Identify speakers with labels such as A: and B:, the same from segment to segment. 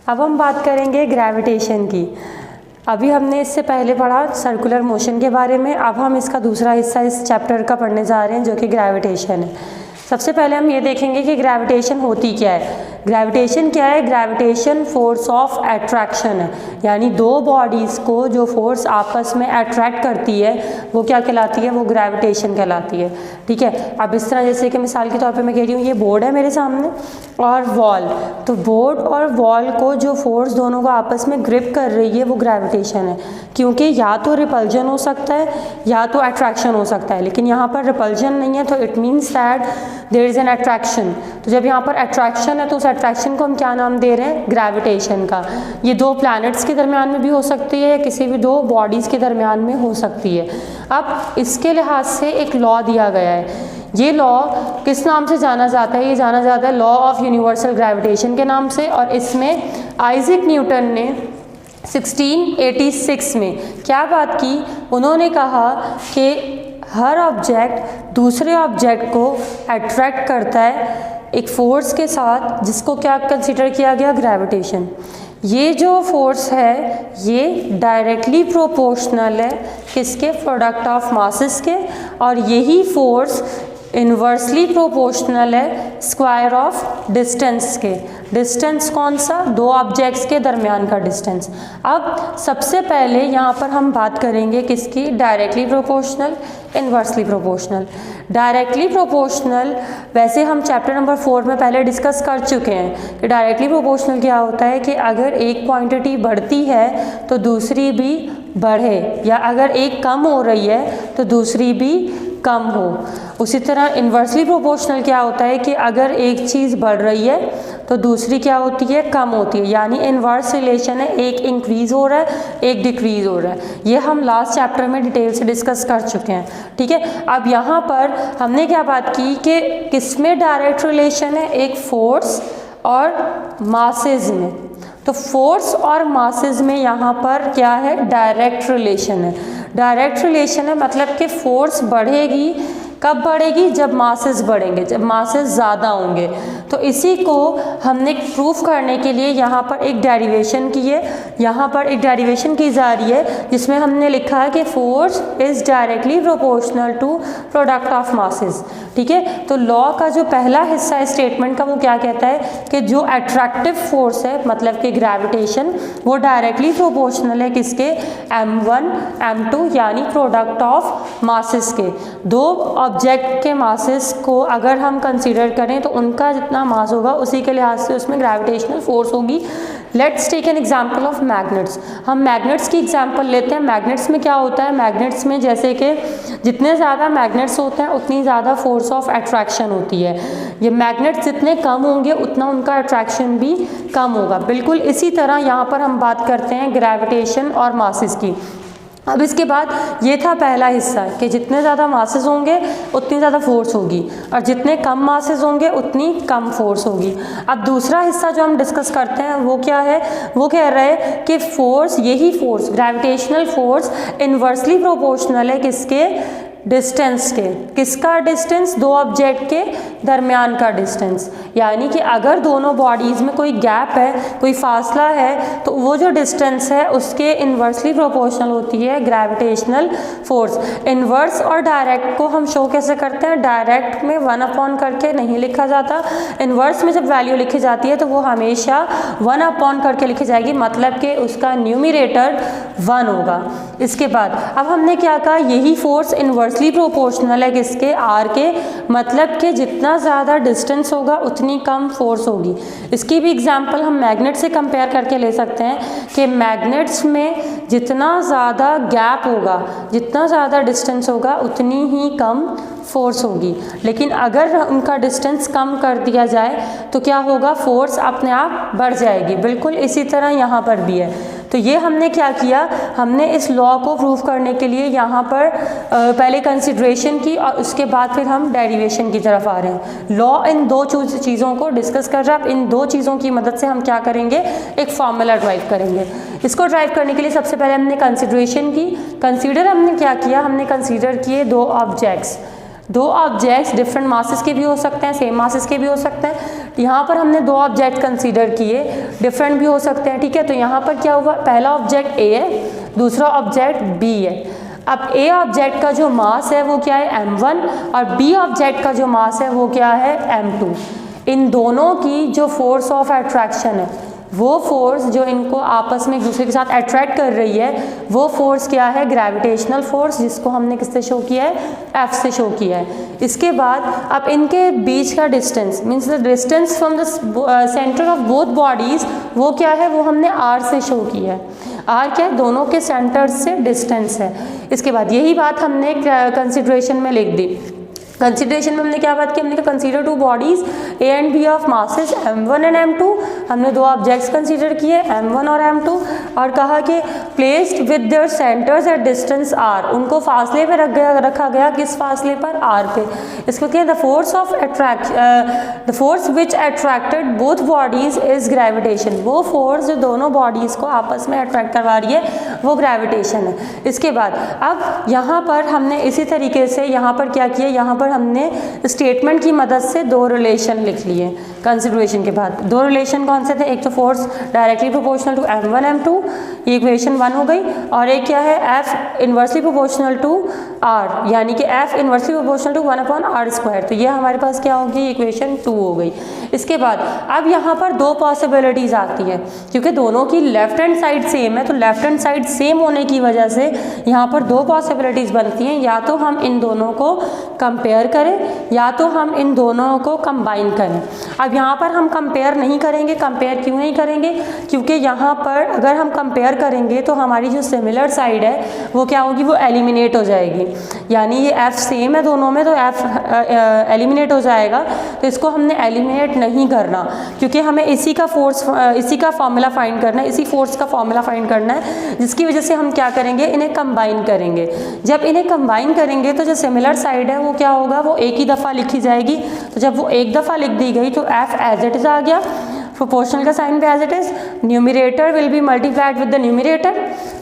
A: अब हम बात करेंगे ग्रेविटेशन की। अभी हमने इससे पहले पढ़ा सर्कुलर मोशन के बारे में, अब हम इसका दूसरा हिस्सा इस चैप्टर का पढ़ने जा रहे हैं जो कि ग्रेविटेशन है। सबसे पहले हम ये देखेंगे कि ग्रेविटेशन होती क्या है। ग्रेविटेशन क्या है? ग्रेविटेशन फोर्स ऑफ अट्रैक्शन है, यानी दो बॉडीज़ को जो फोर्स आपस में अट्रैक्ट करती है वो क्या कहलाती है? वो ग्रेविटेशन कहलाती है। ठीक है, अब इस तरह जैसे कि मिसाल के तौर पे मैं कह रही हूँ ये बोर्ड है मेरे सामने और वॉल, तो बोर्ड और वॉल को जो फोर्स दोनों को आपस में ग्रिप कर रही है वो ग्रेविटेशन है, क्योंकि या तो रिपल्जन हो सकता है या तो अट्रैक्शन हो सकता है, लेकिन यहाँ पर रिपल्जन नहीं है तो it means that there is an attraction. तो जब यहाँ पर अट्रैक्शन है तो उस अट्रैक्शन को हम क्या नाम दे रहे हैं? ग्रेविटेशन का। ये दो प्लैनेट्स के दरमियान में भी हो सकती है या किसी भी दो बॉडीज़ के दरमियान में हो सकती है। अब इसके लिहाज से एक लॉ दिया गया है। ये लॉ किस नाम से जाना जाता है? ये जाना जाता है लॉ ऑफ यूनिवर्सल ग्रेविटेशन के नाम से, और इसमें आइजैक न्यूटन ने 1686 में क्या बात की? उन्होंने कहा कि हर ऑब्जेक्ट दूसरे ऑब्जेक्ट को अट्रैक्ट करता है एक फोर्स के साथ, जिसको क्या कंसीडर किया गया? ग्रेविटेशन। ये जो फोर्स है ये डायरेक्टली प्रोपोर्शनल है किसके? प्रोडक्ट ऑफ मासेस के, और यही फोर्स इन्वर्सली प्रोपोर्शनल है स्क्वायर ऑफ डिस्टेंस के। डिस्टेंस कौन सा? दो ऑब्जेक्ट्स के दरमियान का डिस्टेंस। अब सबसे पहले यहाँ पर हम बात करेंगे किसकी? Directly proportional, inversely proportional. Directly proportional वैसे हम चैप्टर नंबर 4 में पहले डिस्कस कर चुके हैं कि डायरेक्टली प्रोपोर्शनल क्या होता है कि अगर एक क्वांटिटी बढ़ती है तो दूसरी भी बढ़े, या अगर एक कम हो रही है तो दूसरी भी कम हो। उसी तरह इन्वर्सली प्रोपोर्शनल क्या होता है कि अगर एक चीज़ बढ़ रही है तो दूसरी क्या होती है? कम होती है, यानी इन्वर्स रिलेशन है, एक इंक्रीज़ हो रहा है एक डिक्रीज़ हो रहा है। ये हम लास्ट चैप्टर में डिटेल से डिस्कस कर चुके हैं। ठीक है, अब यहाँ पर हमने क्या बात की कि किसमें डायरेक्ट रिलेशन है? एक फोर्स और मासेज में। तो फोर्स और मासेज में यहाँ पर क्या है? डायरेक्ट रिलेशन है। डायरेक्ट रिलेशन है मतलब कि फोर्स बढ़ेगी, कब बढ़ेगी? जब मासेस बढ़ेंगे, जब मासेस ज़्यादा होंगे। तो इसी को हमने प्रूफ करने के लिए यहाँ पर एक डेरिवेशन की है, यहाँ पर एक डेरिवेशन की जा रही है जिसमें हमने लिखा है कि force is directly proportional to product of masses. ठीक है, तो लॉ का जो पहला हिस्सा है स्टेटमेंट का वो क्या कहता है कि जो अट्रैक्टिव फोर्स है मतलब कि ग्रेविटेशन वो डायरेक्टली प्रोपोर्शनल है किसके? m1 m2 यानी प्रोडक्ट ऑफ मासेस के। दो ऑब्जेक्ट के मासेस को अगर हम कंसीडर करें तो उनका जितना मास होगा उसी के लिहाज से उसमें ग्रेविटेशनल फोर्स होगी। Let's take an example of magnets. हम मैग्नेट्स की एग्जाम्पल लेते हैं। मैग्नेट्स में क्या होता है? मैग्नेट्स में जैसे कि जितने ज़्यादा मैग्नेट्स होते हैं उतनी ज़्यादा फोर्स ऑफ अट्रैक्शन होती है। ये मैग्नेट्स जितने कम होंगे उतना उनका अट्रैक्शन भी कम होगा। बिल्कुल इसी तरह यहाँ पर हम बात करते हैं ग्रेविटेशन और मासेस की। अब इसके बाद ये था पहला हिस्सा कि जितने ज़्यादा मासेस होंगे उतनी ज़्यादा फोर्स होगी, और जितने कम मासेस होंगे उतनी कम फोर्स होगी। अब दूसरा हिस्सा जो हम डिस्कस करते हैं वो क्या है? वो कह रहे हैं कि फोर्स, यही force gravitational force inversely proportional है किसके? डिस्टेंस के। किसका डिस्टेंस? दो ऑब्जेक्ट के दरमियान का डिस्टेंस। यानी कि अगर दोनों बॉडीज़ में कोई गैप है, कोई फासला है, तो वो जो डिस्टेंस है उसके इन्वर्सली प्रोपोर्शनल होती है ग्रेविटेशनल फोर्स। इन्वर्स और डायरेक्ट को हम शो कैसे करते हैं? डायरेक्ट में 1 करके नहीं लिखा जाता। इन्वर्स में जब वैल्यू लिखी जाती है तो वो हमेशा 1 करके लिखी जाएगी, मतलब कि उसका न्यूमरेटर 1 होगा। इसके बाद अब हमने क्या कहा? यही फोर्स इन्वर्सली प्रोपोर्शनल है किसके? आर के, मतलब कि जितना ज़्यादा डिस्टेंस होगा उतनी कम फोर्स होगी। इसकी भी एग्जांपल हम मैग्नेट से कंपेयर करके ले सकते हैं कि मैग्नेट्स में जितना ज़्यादा गैप होगा, जितना ज़्यादा डिस्टेंस होगा उतनी ही कम फोर्स होगी। लेकिन अगर उनका डिस्टेंस कम कर दिया जाए तो क्या होगा? फोर्स अपने आप बढ़ जाएगी। बिल्कुल इसी तरह यहाँ पर भी है। तो ये हमने क्या किया? हमने इस लॉ को प्रूव करने के लिए यहाँ पर पहले कंसिडरेशन की और उसके बाद फिर हम डेरिवेशन की तरफ आ रहे हैं। लॉ इन दो चीज़ों को डिस्कस कर रहा है। अब इन दो चीज़ों की मदद से हम क्या करेंगे? एक फॉर्मूला ड्राइव करेंगे। इसको ड्राइव करने के लिए सबसे पहले हमने कंसिडरेशन की। कंसीडर हमने क्या किया? हमने कंसीडर किए दो ऑब्जेक्ट्स। दो ऑब्जेक्ट्स डिफरेंट मासेस के भी हो सकते हैं, सेम मासेस के भी हो सकते हैं। यहाँ पर हमने दो ऑब्जेक्ट कंसीडर किए, डिफरेंट भी हो सकते हैं, ठीक है। तो यहाँ पर क्या हुआ, पहला ऑब्जेक्ट ए है, दूसरा ऑब्जेक्ट बी है। अब ए ऑब्जेक्ट का जो मास है वो क्या है m1 और बी ऑब्जेक्ट का जो मास है वो क्या है m2। इन दोनों की जो फोर्स ऑफ अट्रैक्शन है, वो फोर्स जो इनको आपस में एक दूसरे के साथ अट्रैक्ट कर रही है, वो फोर्स क्या है, ग्रेविटेशनल फोर्स, जिसको हमने किससे शो किया है, F से शो किया है। इसके बाद अब इनके बीच का distance means the distance from the centre of both bodies, वो क्या है, वो हमने R से शो किया है। R क्या है, दोनों के सेंटर से डिस्टेंस है। इसके बाद यही बात हमने कंसिडरेशन में लिख दी। कंसिडरेशन में हमने क्या बात की, हमने कहा consider two bodies A and B of masses m1 and m2। हमने दो ऑब्जेक्ट्स कंसीडर किए m1 और m2 और कहा कि placed with their centres at distance r, उनको फासले पे रखा गया, किस फासले पर, r पे। इसको क्या, the force of the force which attracted both bodies is gravitation, वो फोर्स जो दोनों बॉडीज को आपस में अट्रैक्ट करवा रही है वो ग्रेविटेशन है। इसके बाद अब यहाँ पर हमने इसी तरीके से यहाँ पर क्या किया, यहाँ पर हमने स्टेटमेंट की मदद से दो रिलेशन लिख लिए कंसिडरेशन के बाद। दो रिलेशन कौन से थे, एक तो force directly proportional to m1 m2, ये इक्वेशन 1 हो गई, और एक क्या है F inversely proportional to R, यानी कि F inversely proportional to 1/r²। तो ये हमारे पास क्या होगी, इक्वेशन 2 हो गई। इसके बाद अब यहाँ पर दो पॉसिबिलिटीज़ आती है, क्योंकि दोनों की लेफ्ट हैंड साइड सेम है, तो लेफ्ट हैंड साइड सेम होने की वजह से यहाँ पर दो पॉसिबिलिटीज़ बनती हैं, या तो हम इन दोनों को कंपेयर करें या तो हम इन दोनों को कंबाइन करें। अब यहाँ पर हम कंपेयर नहीं करेंगे। कंपेयर क्यों नहीं करेंगे, क्योंकि यहाँ पर अगर हम कंपेयर करेंगे तो हमारी जो सिमिलर साइड है वो क्या होगी, वो एलिमिनेट हो जाएगी। यानी ये F सेम है दोनों में, तो F एलिमिनेट हो जाएगा। तो इसको हमने एलिमिनेट नहीं करना, क्योंकि हमें इसी का फॉर्मूला फाइंड करना है, इसी फोर्स का फॉर्मूला फाइंड करना है, जिसकी वजह से हम क्या करेंगे, इन्हें कंबाइन करेंगे। जब इन्हें कंबाइन करेंगे तो जो सिमिलर साइड है वो क्या होगा, वो एक ही दफ़ा लिखी जाएगी। तो जब वो एक दफ़ा लिख दी गई तो F एज इट इज़ आ गया, प्रोपोर्शनल का साइन भी as it is, numerator will be multiplied with the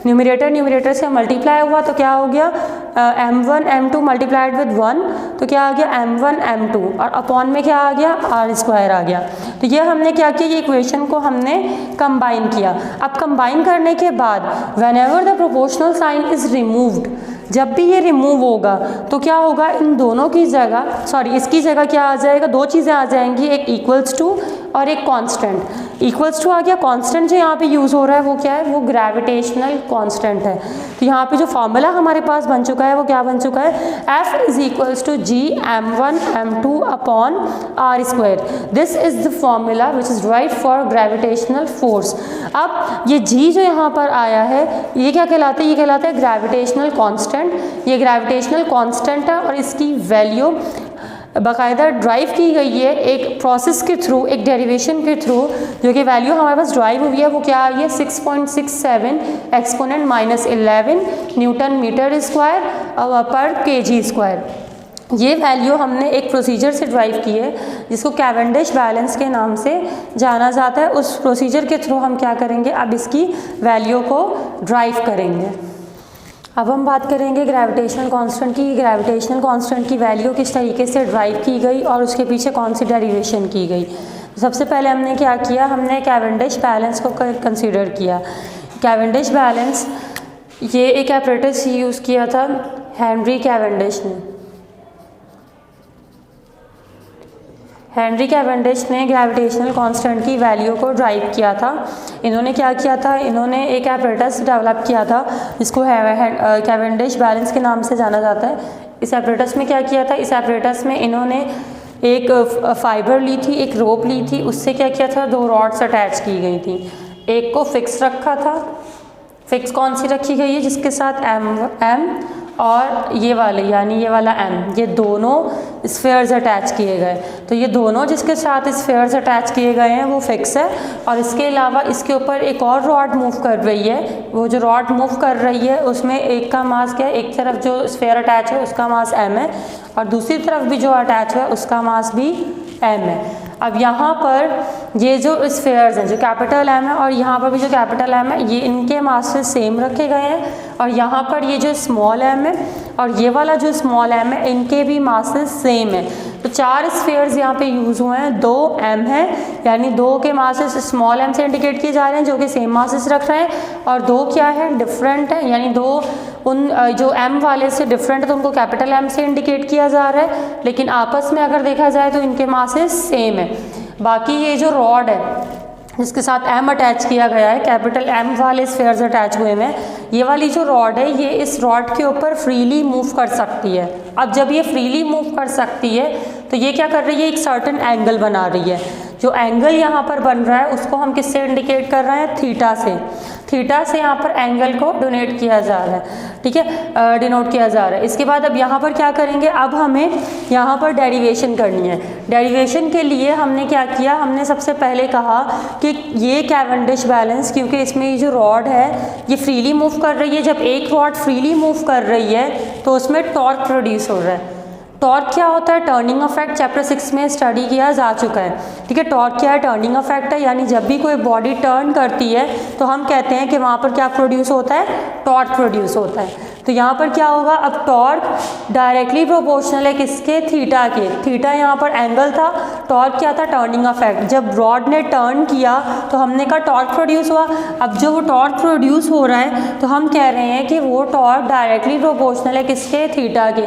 A: numerator से मल्टीप्लाई हुआ तो क्या हो गया, m1 m2 मल्टीप्लाइड विद 1, तो क्या आ गया m1 m2, और अपॉन में क्या आ गया, r² आ गया। तो ये हमने क्या किया, ये इक्वेशन को हमने कंबाइन किया। अब कंबाइन करने के बाद whenever the proportional sign is removed, जब भी ये रिमूव होगा तो क्या होगा, इन दोनों की जगह इसकी जगह क्या आ जाएगा, दो चीज़ें आ जाएंगी, एक इक्वल्स टू और एक कांस्टेंट। इक्वल्स टू आ गया, कांस्टेंट जो यहाँ पे यूज़ हो रहा है वो क्या है, वो ग्रेविटेशनल कांस्टेंट है। तो यहाँ पे जो फॉर्मूला हमारे पास बन चुका है वो क्या बन चुका है, F is equals to G m1 m2 upon r²। This is the formula which is right for gravitational force. अब ये G जो यहाँ पर आया है ये क्या कहलाता है, ये कहलाता है ग्रेविटेशनल कांस्टेंट। ये ग्रेविटेशनल कांस्टेंट है और इसकी वैल्यू बाकायदा ड्राइव की गई है एक प्रोसेस के थ्रू, एक डेरिवेशन के थ्रू, जो कि वैल्यू हमारे पास ड्राइव हुई है वो क्या आई है, 6.67 एक्सपोनेंट -11 न्यूटन मीटर स्क्वायर पर kg स्क्वायर। ये वैल्यू हमने एक प्रोसीजर से ड्राइव की है जिसको कैवेंडिश बैलेंस के नाम से जाना जाता है। उस प्रोसीजर के थ्रू हम क्या करेंगे, अब इसकी वैल्यू को ड्राइव करेंगे। अब हम बात करेंगे ग्रेविटेशनल कांस्टेंट की। ग्रेविटेशनल कांस्टेंट की वैल्यू किस तरीके से ड्राइव की गई और उसके पीछे कौन सी डेरिवेशन की गई। सबसे पहले हमने क्या किया, हमने कैवेंडिश बैलेंस को कंसीडर किया। कैवेंडिश बैलेंस ये एक एपरेटस यूज़ किया था हेनरी कैवेंडिश ने। हेनरी कैवेंडिश ने ग्रेविटेशनल कांस्टेंट की वैल्यू को ड्राइव किया था। इन्होंने क्या किया था, इन्होंने एक एपरेटस डेवलप किया था जिसको कैवेंडिश बैलेंस के नाम से जाना जाता है। इस एपरेटस में क्या किया था, इस एपरेटस में इन्होंने एक फाइबर ली थी, एक रोप ली थी, उससे क्या किया था, दो रॉड्स अटैच की गई थी। एक को फिक्स रखा था, फिक्स कौन सी रखी गई है, जिसके साथ m और ये वाले यानी ये वाला m, ये दोनों स्फेयर्स अटैच किए गए। तो ये दोनों जिसके साथ स्फेयर्स अटैच किए गए हैं वो फिक्स है। और इसके अलावा इसके ऊपर एक और रॉड मूव कर रही है। वो जो रॉड मूव कर रही है उसमें एक का मास क्या है, एक तरफ जो स्फेयर अटैच है उसका मास m है और दूसरी तरफ भी जो अटैच है उसका मास भी m है। अब यहाँ पर ये जो स्फीयर्स हैं, जो कैपिटल एम है और यहाँ पर भी जो कैपिटल एम है, ये इनके मासेस सेम रखे गए हैं, और यहाँ पर ये जो स्मॉल एम है और ये वाला जो स्मॉल एम है, इनके भी मासेस सेम है। तो 4 स्फीयर्स यहाँ पे यूज़ हुए हैं, 2 एम है, यानी 2 के मासेस स्मॉल एम से इंडिकेट किए जा रहे हैं जो कि सेम मासेस रख रहे हैं, और 2 क्या है, डिफरेंट है, यानी 2 उन जो एम वाले से डिफरेंट है तो उनको कैपिटल एम से इंडिकेट किया जा रहा है, लेकिन आपस में अगर देखा जाए तो इनके मासेस सेम है। बाकी ये जो रॉड है जिसके साथ एम अटैच किया गया है, कैपिटल एम वाले स्फीयर्स अटैच हुए हैं, ये वाली जो रॉड है ये इस रॉड के ऊपर फ्रीली मूव कर सकती है। अब जब ये फ्रीली मूव कर सकती है तो ये क्या कर रही है, एक सर्टेन एंगल बना रही है। जो एंगल यहाँ पर बन रहा है उसको हम किससे इंडिकेट कर रहे हैं, थीटा से। थीटा से यहाँ पर एंगल को डोनेट किया जा रहा है, ठीक है, डिनोट किया जा रहा है। इसके बाद अब यहाँ पर क्या करेंगे, अब हमें यहाँ पर डेरिवेशन करनी है। डेरिवेशन के लिए हमने क्या किया, हमने सबसे पहले कहा कि ये कैवेंडिश बैलेंस, क्योंकि इसमें ये जो रॉड है ये फ्रीली मूव कर रही है, जब एक रॉड फ्रीली मूव कर रही है तो उसमें टॉर्क प्रोड्यूस हो रहा है। टॉर्क क्या होता है, टर्निंग इफेक्ट चैप्टर 6 में स्टडी किया जा चुका है, ठीक है। टॉर्क क्या है, टर्निंग इफेक्ट है, यानी जब भी कोई बॉडी टर्न करती है तो हम कहते हैं कि वहाँ पर क्या प्रोड्यूस होता है, टॉर्क प्रोड्यूस होता है। तो यहाँ पर क्या होगा, अब टॉर्क डायरेक्टली प्रोपोर्शनल है किसके, थीटा के। थीटा यहाँ पर एंगल था, टॉर्क क्या था, टर्निंग इफेक्ट। जब रॉड ने टर्न किया तो हमने कहा टॉर्क प्रोड्यूस हुआ। अब जो वो टॉर्क प्रोड्यूस हो रहा है तो हम कह रहे हैं कि वो टॉर्क डायरेक्टली प्रोपोर्शनल है किसके, थीटा के।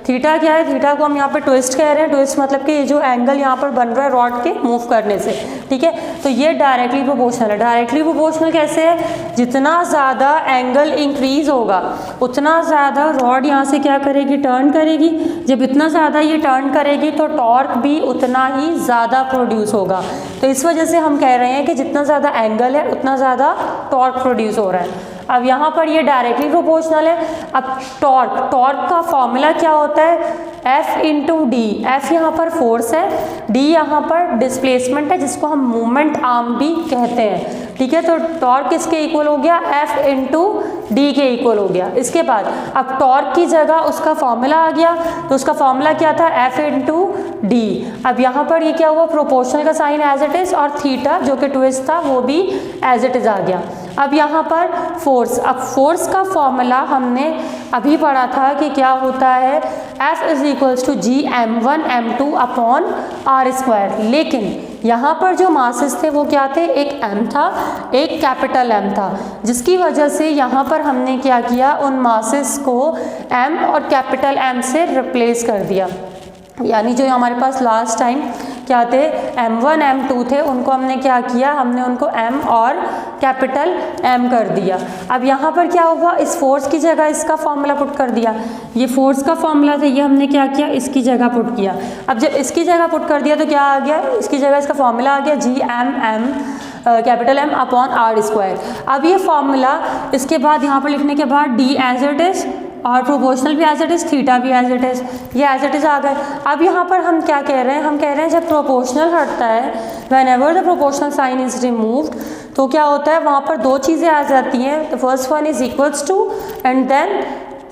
A: थीटा क्या है, थीटा को हम यहाँ पर ट्विस्ट कह रहे हैं। ट्विस्ट मतलब कि ये जो एंगल यहाँ पर बन रहा है रॉड के मूव करने से, ठीक है। तो ये डायरेक्टली प्रोपोर्शनल है। डायरेक्टली प्रोपोर्शनल कैसे है, जितना ज़्यादा एंगल इंक्रीज होगा उतना ज़्यादा रॉड यहाँ से क्या करेगी, टर्न करेगी। जब इतना ज़्यादा ये टर्न करेगी तो टॉर्क भी उतना ही ज़्यादा प्रोड्यूस होगा। तो इस वजह से हम कह रहे हैं कि जितना ज़्यादा एंगल है उतना ज़्यादा टॉर्क प्रोड्यूस हो रहा है। अब यहाँ पर ये डायरेक्टली प्रोपोर्शनल है। अब टॉर्क का फॉर्मूला क्या होता है, F इंटू डी। एफ यहाँ पर फोर्स है, डी यहाँ पर डिस्प्लेसमेंट है जिसको हम मूवमेंट आर्म भी कहते हैं, ठीक है। तो टॉर्क किसके इक्वल हो गया, F इंटू डी के इक्वल हो गया। इसके बाद अब टॉर्क की जगह उसका फॉर्मूला आ गया, तो उसका फॉर्मूला क्या था, F इंटू डी। अब यहाँ पर ये क्या हुआ, प्रोपोर्शनल का साइन एज इट इज़, और थीटा जो कि ट्विस्ट था वो भी एज इट इज़ आ गया। अब यहाँ पर फोर्स, अब फोर्स का फॉर्मूला हमने अभी पढ़ा था कि क्या होता है, F is equals to G m1 m2 upon R square. लेकिन यहाँ पर जो मासेस थे वो क्या थे, एक m था, एक कैपिटल M था, जिसकी वजह से यहाँ पर हमने क्या किया, उन मासेस को m और कैपिटल M से रिप्लेस कर दिया। यानी जो हमारे पास लास्ट टाइम क्या थे, m1 m2 थे, उनको हमने क्या किया, हमने उनको m और कैपिटल M कर दिया। अब यहाँ पर क्या होगा, इस फोर्स की जगह इसका फॉर्मूला पुट कर दिया। ये फोर्स का फॉर्मूला था, ये हमने क्या किया, इसकी जगह पुट किया। अब जब इसकी जगह पुट कर दिया तो क्या आ गया, इसकी जगह इसका फॉर्मूला आ गया G m capital M upon R square. अब ये फॉर्मूला इसके बाद यहाँ पर लिखने के बाद डी एज इट इज़ और प्रोपोर्शनल भी एज इट इज़, थीटा भी एज इट इज़, ये एज इट इज़ आ गए। अब यहाँ पर हम क्या कह रहे हैं, हम कह रहे हैं जब प्रोपोर्शनल हटता है, whenever the proportional sign is removed, तो क्या होता है, वहाँ पर दो चीज़ें आ जाती हैं। The first one is equals to and then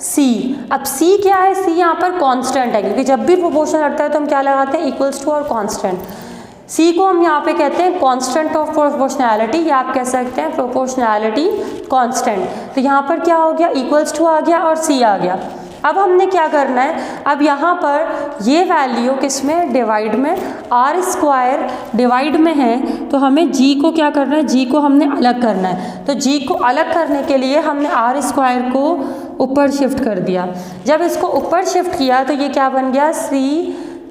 A: C। अब C क्या है, C यहाँ पर कांस्टेंट है, क्योंकि जब भी प्रोपोर्शनल हटता है तो हम क्या लगाते हैं, इक्वल्स टू और कांस्टेंट। C को हम यहाँ पे कहते हैं कांस्टेंट ऑफ प्रोपोर्शनैलिटी, या आप कह सकते हैं प्रोपोर्शनैलिटी कांस्टेंट। तो यहाँ पर क्या हो गया, इक्वल्स टू आ गया और C आ गया। अब हमने क्या करना है, अब यहाँ पर ये वैल्यू किस में, डिवाइड में, आर स्क्वायर डिवाइड में है, तो हमें G को क्या करना है, G को हमने अलग करना है। तो G को अलग करने के लिए हमने आर स्क्वायर को ऊपर शिफ्ट कर दिया। जब इसको ऊपर शिफ्ट किया तो ये क्या बन गया, C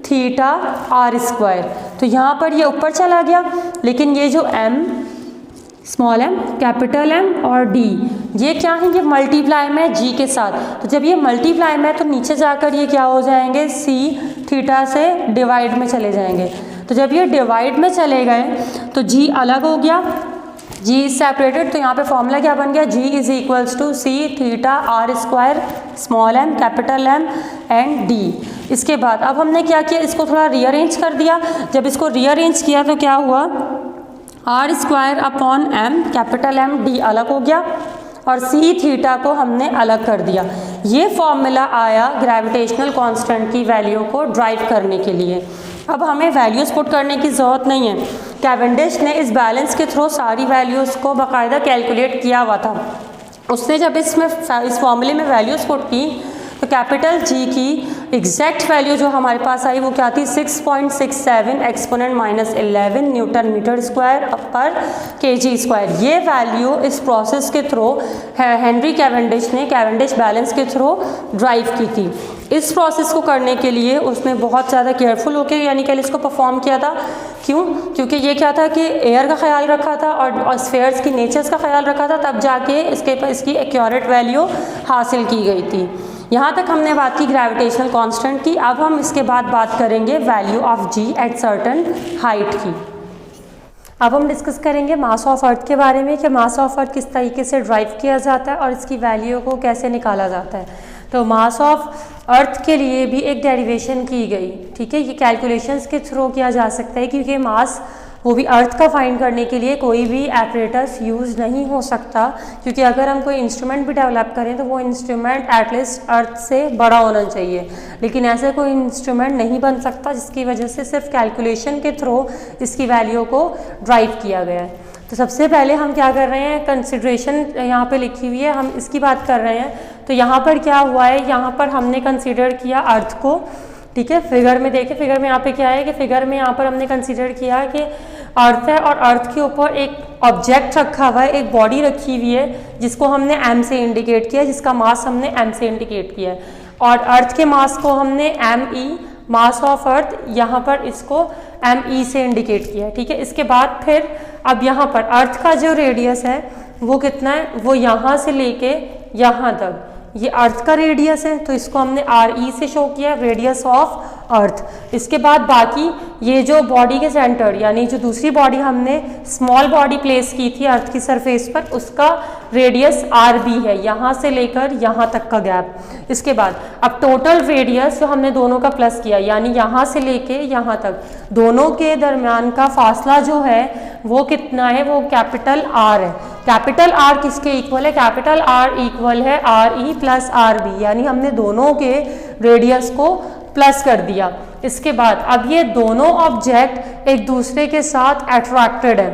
A: थीटा आर स्क्वायर। तो यहाँ पर ये ऊपर चला गया, लेकिन ये जो M, small m, capital M और D, ये क्या है, ये मल्टीप्लाई में है G के साथ। तो जब ये मल्टीप्लाई में है तो नीचे जाकर ये क्या हो जाएंगे, C थीटा से डिवाइड में चले जाएंगे। तो जब ये डिवाइड में चले गए तो G अलग हो गया, G इज सेपरेटेड। तो यहाँ पे फॉर्मूला क्या बन गया, G is equals to C theta R square, small m capital M and D। इसके बाद अब हमने क्या किया, इसको थोड़ा रीअरेंज कर दिया। जब इसको रीअरेंज किया तो क्या हुआ, R square upon M capital M, D अलग हो गया और C थीटा को हमने अलग कर दिया। ये फॉर्मूला आया ग्रेविटेशनल कांस्टेंट की वैल्यू को ड्राइव करने के लिए। अब हमें वैल्यूज़ पुट करने की ज़रूरत नहीं है। कैवेंडिश ने इस बैलेंस के थ्रू सारी वैल्यूज़ को बाकायदा कैलकुलेट किया हुआ था। उसने जब इस फॉर्मूले में वैल्यूज़ पुट की तो कैपिटल जी की एग्जैक्ट वैल्यू जो हमारे पास आई वो क्या थी, 6.67 एक्सपोनेंट -11 न्यूटन मीटर स्क्वायर पर केजी स्क्वायर। ये वैल्यू इस प्रोसेस के थ्रू हेनरी कैवेंडिश ने कैवेंडिश बैलेंस के थ्रू ड्राइव की थी। इस प्रोसेस को करने के लिए उसने बहुत ज़्यादा केयरफुल होकर यानी कि इसको परफॉर्म किया था। क्यों? क्योंकि ये क्या था कि एयर का ख्याल रखा था और स्फेयर्स की नेचर्स का ख्याल रखा था, तब जाके इसकी एक्यूरेट वैल्यू हासिल की गई थी। यहाँ तक हमने बात की ग्रेविटेशनल कांस्टेंट की। अब हम इसके बाद बात करेंगे value of G at certain height की। अब हम डिस्कस करेंगे मास ऑफ अर्थ के बारे में कि मास ऑफ अर्थ किस तरीके से ड्राइव किया जाता है और इसकी वैल्यू को कैसे निकाला जाता है। तो मास ऑफ अर्थ के लिए भी एक डेरिवेशन की गई, ठीक है। ये कैलकुलेशंस के थ्रू किया जा सकता है क्योंकि मास वो भी अर्थ का फाइंड करने के लिए कोई भी एपरेटस यूज़ नहीं हो सकता, क्योंकि अगर हम कोई इंस्ट्रूमेंट भी डेवलप करें तो वो इंस्ट्रूमेंट एटलीस्ट अर्थ से बड़ा होना चाहिए, लेकिन ऐसे कोई इंस्ट्रूमेंट नहीं बन सकता जिसकी वजह से सिर्फ कैलकुलेशन के थ्रू इसकी वैल्यू को ड्राइव किया गया है। तो सबसे पहले हम क्या कर रहे हैं, कंसिडरेशन यहाँ पे लिखी हुई है, हम इसकी बात कर रहे हैं। तो यहाँ पर क्या हुआ है, यहाँ पर हमने कंसिडर किया अर्थ को, ठीक है। फिगर में देखें, फिगर में यहाँ पे क्या है कि फिगर में यहाँ पर हमने कंसीडर किया कि अर्थ है और अर्थ के ऊपर एक ऑब्जेक्ट रखा हुआ है, एक बॉडी रखी हुई है जिसको हमने एम से इंडिकेट किया, जिसका मास हमने एम से इंडिकेट किया है। और अर्थ के मास को हमने एम ई, मास ऑफ अर्थ, यहाँ पर इसको एम ई से इंडिकेट किया है, ठीक है। इसके बाद फिर अब यहाँ पर अर्थ का जो रेडियस है वो कितना है, वो यहाँ से लेके यहाँ तक ये अर्थ का रेडियस है, तो इसको हमने आर ई से शो किया, रेडियस ऑफ अर्थ। इसके बाद बाकी ये जो बॉडी के सेंटर यानी जो दूसरी बॉडी हमने स्मॉल बॉडी प्लेस की थी अर्थ की सरफेस पर, उसका रेडियस आर बी है, यहाँ से लेकर यहाँ तक का गैप। इसके बाद अब टोटल रेडियस जो हमने दोनों का प्लस किया, यानी यहाँ से लेके यहाँ तक दोनों के दरमियान का फासला जो है वो कितना है, वो कैपिटल आर है। कैपिटल आर किसके इक्वल है, कैपिटल आर इक्वल है R E plus R B, यानी हमने दोनों के रेडियस को प्लस कर दिया। इसके बाद अब ये दोनों ऑब्जेक्ट एक दूसरे के साथ अट्रैक्टेड है।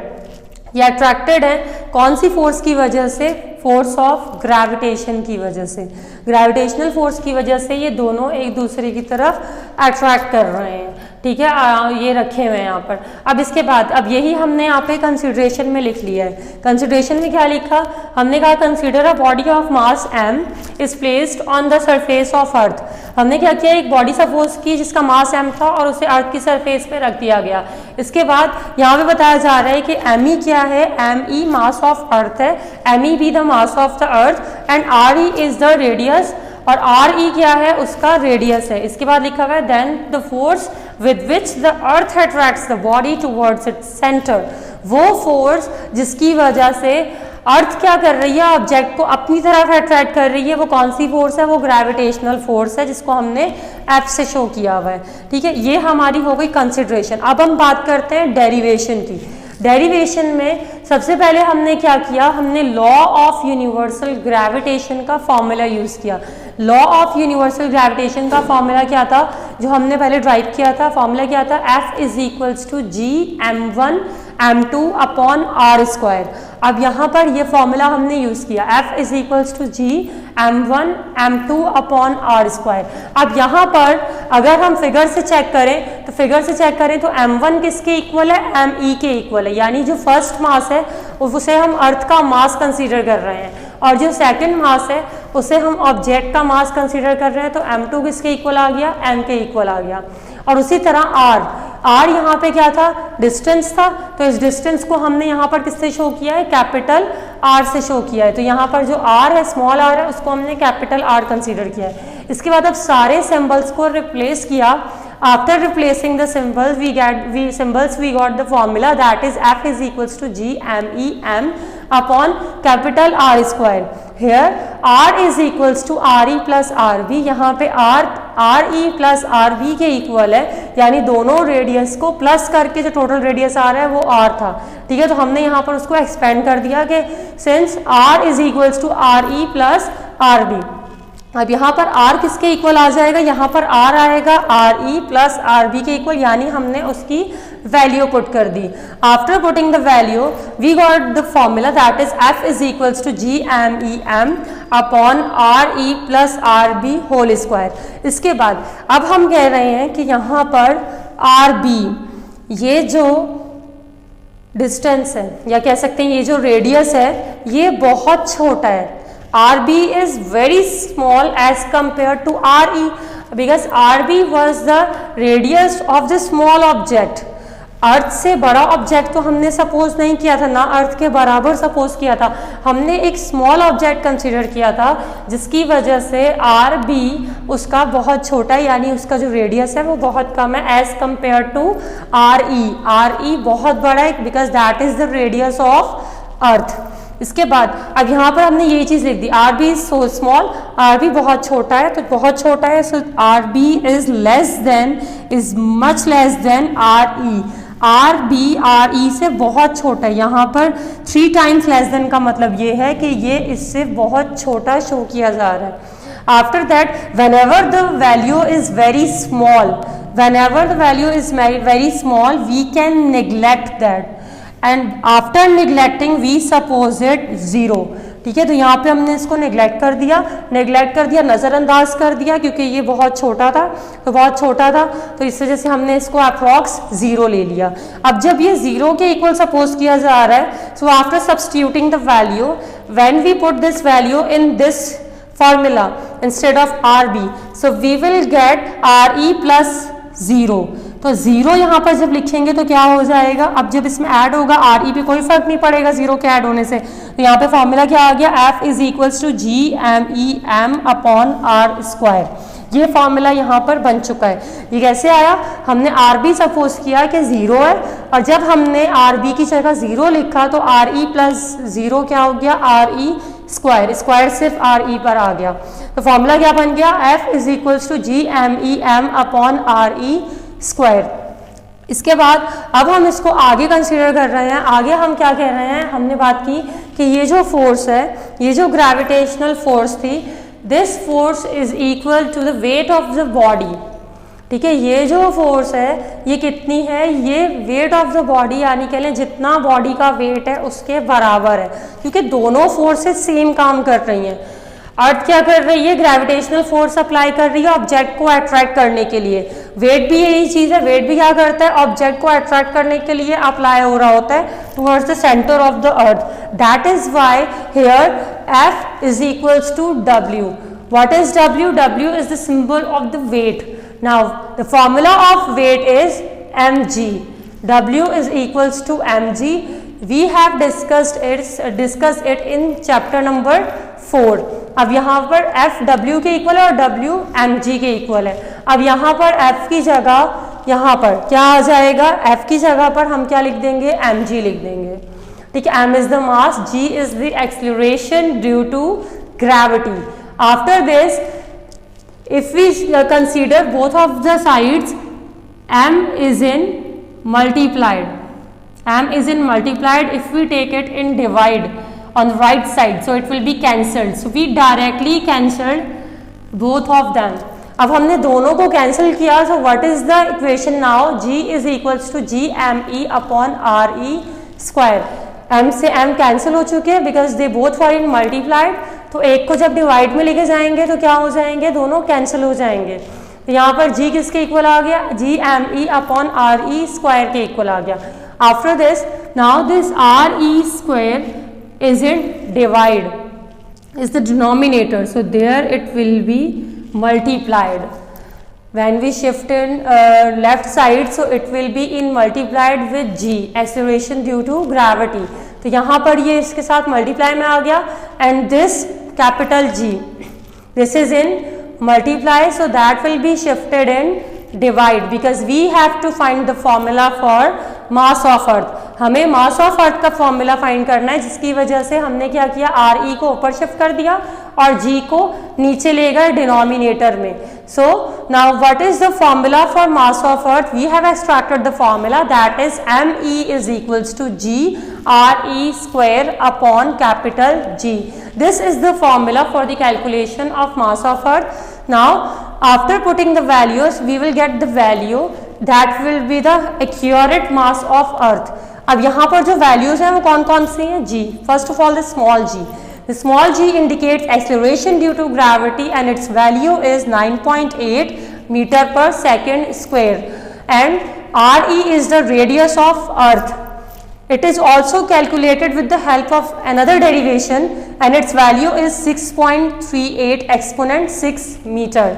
A: ये अट्रैक्टेड है कौन सी फोर्स की वजह से, फोर्स ऑफ ग्रेविटेशन की वजह से। ग्रेविटेशनल फोर्स की वजह से ये दोनों एक दूसरे की तरफ अट्रैक्ट कर रहे हैं, ठीक है। ये रखे हुए हैं यहाँ पर। अब इसके बाद अब यही हमने यहाँ पे कंसिडरेशन में लिख लिया है। कंसिडरेशन में क्या लिखा, हमने कहा consider a body of mass m is placed on the surface of earth. हमने क्या किया, एक बॉडी सपोज की जिसका मास m था और उसे अर्थ की सरफेस पे रख दिया गया। इसके बाद यहाँ पे बताया जा रहा है कि एम ई क्या है, M E mass of earth है, M E be the mass of the earth and R E is the radius, और आर ई क्या है, उसका रेडियस है। इसके बाद लिखा हुआ है then the force with which the earth attracts the body towards its center। वो फोर्स जिसकी वजह से अर्थ क्या कर रही है, ऑब्जेक्ट को अपनी तरफ अट्रैक्ट कर रही है, वो कौन सी फोर्स है, वो ग्रेविटेशनल फोर्स है जिसको हमने एफ से शो किया हुआ है, ठीक है। ये हमारी हो गई कंसिडरेशन। अब हम बात करते हैं डेरिवेशन की। डेरिवेशन में सबसे पहले हमने क्या किया, हमने लॉ ऑफ यूनिवर्सल ग्रेविटेशन का फॉर्मूला यूज़ किया। लॉ ऑफ यूनिवर्सल ग्रेविटेशन का फॉर्मूला क्या था, जो हमने पहले ड्राइव किया था, फॉर्मूला क्या था, F is equals to G m1 m2 upon R square. अब यहाँ पर ये फॉर्मूला हमने यूज़ किया, F is equals to G m1 m2 upon R square. अब यहाँ पर अगर हम फिगर से चेक करें तो m1 किसके इक्वल है, me के इक्वल है, यानी जो फर्स्ट मास है उसे हम अर्थ का मास कंसीडर कर रहे हैं और जो सेकंड मास है उसे हम ऑब्जेक्ट का मास कंसीडर कर रहे हैं। तो m2 किसके इक्वल आ गया, m के इक्वल आ गया। और उसी तरह r यहाँ पे क्या था, डिस्टेंस था, तो इस डिस्टेंस को हमने यहाँ पर किससे शो किया है, कैपिटल R से शो किया है। तो यहाँ पर जो r है, स्मॉल r है, उसको हमने कैपिटल R कंसीडर किया है। इसके बाद अब सारे सिंबल्स को रिप्लेस किया। After replacing the symbols we got the formula that is F is equals to G m e m upon capital R square। Here R is equals to R e plus R b। यहाँ पे R e plus R b के equal है, यानी दोनों radius को plus करके जो total radius आ रहा है वो R था, ठीक है। तो हमने यहाँ पर उसको एक्सपेंड कर दिया कि since R is equals to R e plus R b। अब यहाँ पर r किसके इक्वल आ जाएगा, यहाँ पर r आएगा RE प्लस RB के इक्वल, यानी हमने उसकी वैल्यू पुट कर दी। After putting the value we got the formula that is F is equals to GMEM upon RE plus RB whole square. इसके बाद अब हम कह रहे हैं कि यहाँ पर RB ये जो डिस्टेंस है या कह सकते हैं ये जो रेडियस है ये बहुत छोटा है। RB is very small as compared to RE because RB was the radius of the small object। अर्थ से बड़ा ऑब्जेक्ट तो हमने सपोज नहीं किया था ना, अर्थ के बराबर सपोज किया था, हमने एक स्मॉल ऑब्जेक्ट कंसीडर किया था जिसकी वजह से RB उसका बहुत छोटा है, यानी उसका जो रेडियस है वो बहुत कम है एज कंपेयर टू RE बहुत बड़ा है because that is the radius of अर्थ। इसके बाद अब यहाँ पर हमने ये चीज़ लिख दी, RB is so small, RB बहुत छोटा है, तो बहुत छोटा है, सो RB is much less than RE। RB RE से बहुत छोटा है, यहाँ पर 3 टाइम्स लेस देन का मतलब ये है कि ये इससे बहुत छोटा शो किया जा रहा है। After that whenever the value is very small we can neglect that and after neglecting we suppose it 0। ठीक है, तो यहाँ पे हमने इसको नेग्लेक्ट कर दिया, नज़रअंदाज कर दिया क्योंकि ये बहुत छोटा था, तो इस वजह से हमने इसको अप्रॉक्स 0 ले लिया। अब जब ये 0 के इक्वल सपोज किया जा रहा है, so after substituting the value when we put this value in this formula instead of RB, so we will get RE plus 0। तो 0 यहाँ पर जब लिखेंगे तो क्या हो जाएगा, अब जब इसमें ऐड होगा RE पे कोई फर्क नहीं पड़ेगा 0 के ऐड होने से, तो यहाँ पे फॉर्मूला क्या आ गया, F is equals to GMEM upon R square. ये फॉर्मूला यहाँ पर बन चुका है। ये कैसे आया, हमने RB सपोज किया कि 0 है और जब हमने RB की जगह 0 लिखा तो RE प्लस 0 क्या हो गया, RE स्क्वायर सिर्फ RE पर आ गया। तो फॉर्मूला क्या बन गया, F is equals to GMEM upon RE square. इसके बाद अब हम इसको आगे कंसीडर कर रहे हैं। आगे हम क्या कह रहे हैं, हमने बात की कि ये जो फोर्स है, ये जो ग्रेविटेशनल फोर्स थी, this force is equal to the weight of the body. ठीक है, ये जो फोर्स है ये कितनी है, ये वेट ऑफ द बॉडी यानी कह लें जितना बॉडी का वेट है उसके बराबर है, क्योंकि दोनों फोर्सेस सेम काम कर रही हैं। अर्थ क्या कर रही है, ग्रेविटेशनल फोर्स अप्लाई कर रही है ऑब्जेक्ट को अट्रैक्ट करने के लिए। वेट भी यही चीज़ है, वेट भी क्या करता है, ऑब्जेक्ट को अट्रैक्ट करने के लिए अप्लाई हो रहा होता है towards the centre of the earth. That is why here F is equals to W। What is W? W is the symbol of the weight. Now the formula of weight is mg। W is equals to mg. We have discussed it in chapter number 4। अब यहाँ पर F W के equal है और W mg के equal है। अब यहाँ पर F की जगह यहाँ पर क्या आ जाएगा, F की जगह पर हम क्या लिख देंगे, mg लिख देंगे। ठीक है, m is the mass, g is the acceleration due to gravity। After this, if we consider both of the sides, m is in multiplied, if we take it in divide on the right side, so it will be cancelled, so we directly cancelled both of them। अब हमने दोनों को cancel किया, so what is the equation now, g is equals to GME upon RE square. m से m cancel हो चुके हैं because they both were in multiplied, तो एक को जब डिवाइड में लेके जाएंगे तो क्या हो जाएंगे, दोनों कैंसिल हो जाएंगे। तो यहाँ पर g किसके इक्वल आ गया, GME अपॉन RE स्क्वायर के इक्वल आ गया। After this now this RE square is in divide, is the denominator, so there it will be multiplied when we shift in left side, so it will be in multiplied with g, acceleration due to gravity। तो यहाँ पर ये इसके साथ multiply में आ गया and this capital G, this is in multiply, so that will be shifted in divide because we have to find the formula for mass of earth। हमें मास of अर्थ का फॉर्मूला फाइंड करना है, जिसकी वजह से हमने क्या किया, आर ई को ऊपर शिफ्ट कर दिया और जी को नीचे ले गए डिनोमिनेटर में. So now what is the formula for mass of earth? We have extracted the formula that is ME is equals to G RE square upon capital G. This is the formula for the calculation of mass of earth. Now after putting the values we will get the value that will be the accurate mass of earth. अब यहाँ पर जो values हैं वो कौन कौन सी हैं? G. First of all the small g. The small g indicates acceleration due to gravity and its value is 9.8 meter per second square. And RE is the radius of earth. It is also calculated with the help of another derivation and its value is 6.38 exponent 6 meter.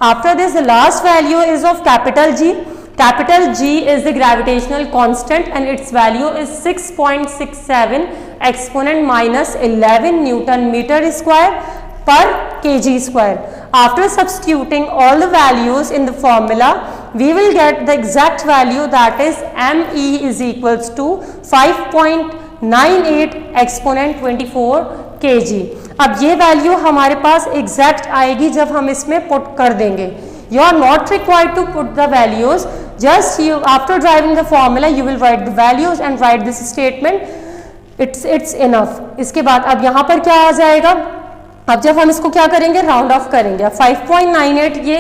A: After this the last value is of capital G. Capital G is the gravitational constant and its value is 6.67 exponent minus 11 Newton meter square per kg square. After substituting all the values in the formula, we will get the exact value that is ME is equals to 5.98 exponent 24 kg. अब ये value हमारे पास exact आएगी जब हम इसमें put कर देंगे. You are not required to put the values. Just you after driving the formula, you will write the values and write this statement. It's enough. इसके बाद अब यहाँ पर क्या आ जाएगा? अब जब हम इसको क्या करेंगे, राउंड ऑफ करेंगे. अब 5.98 ये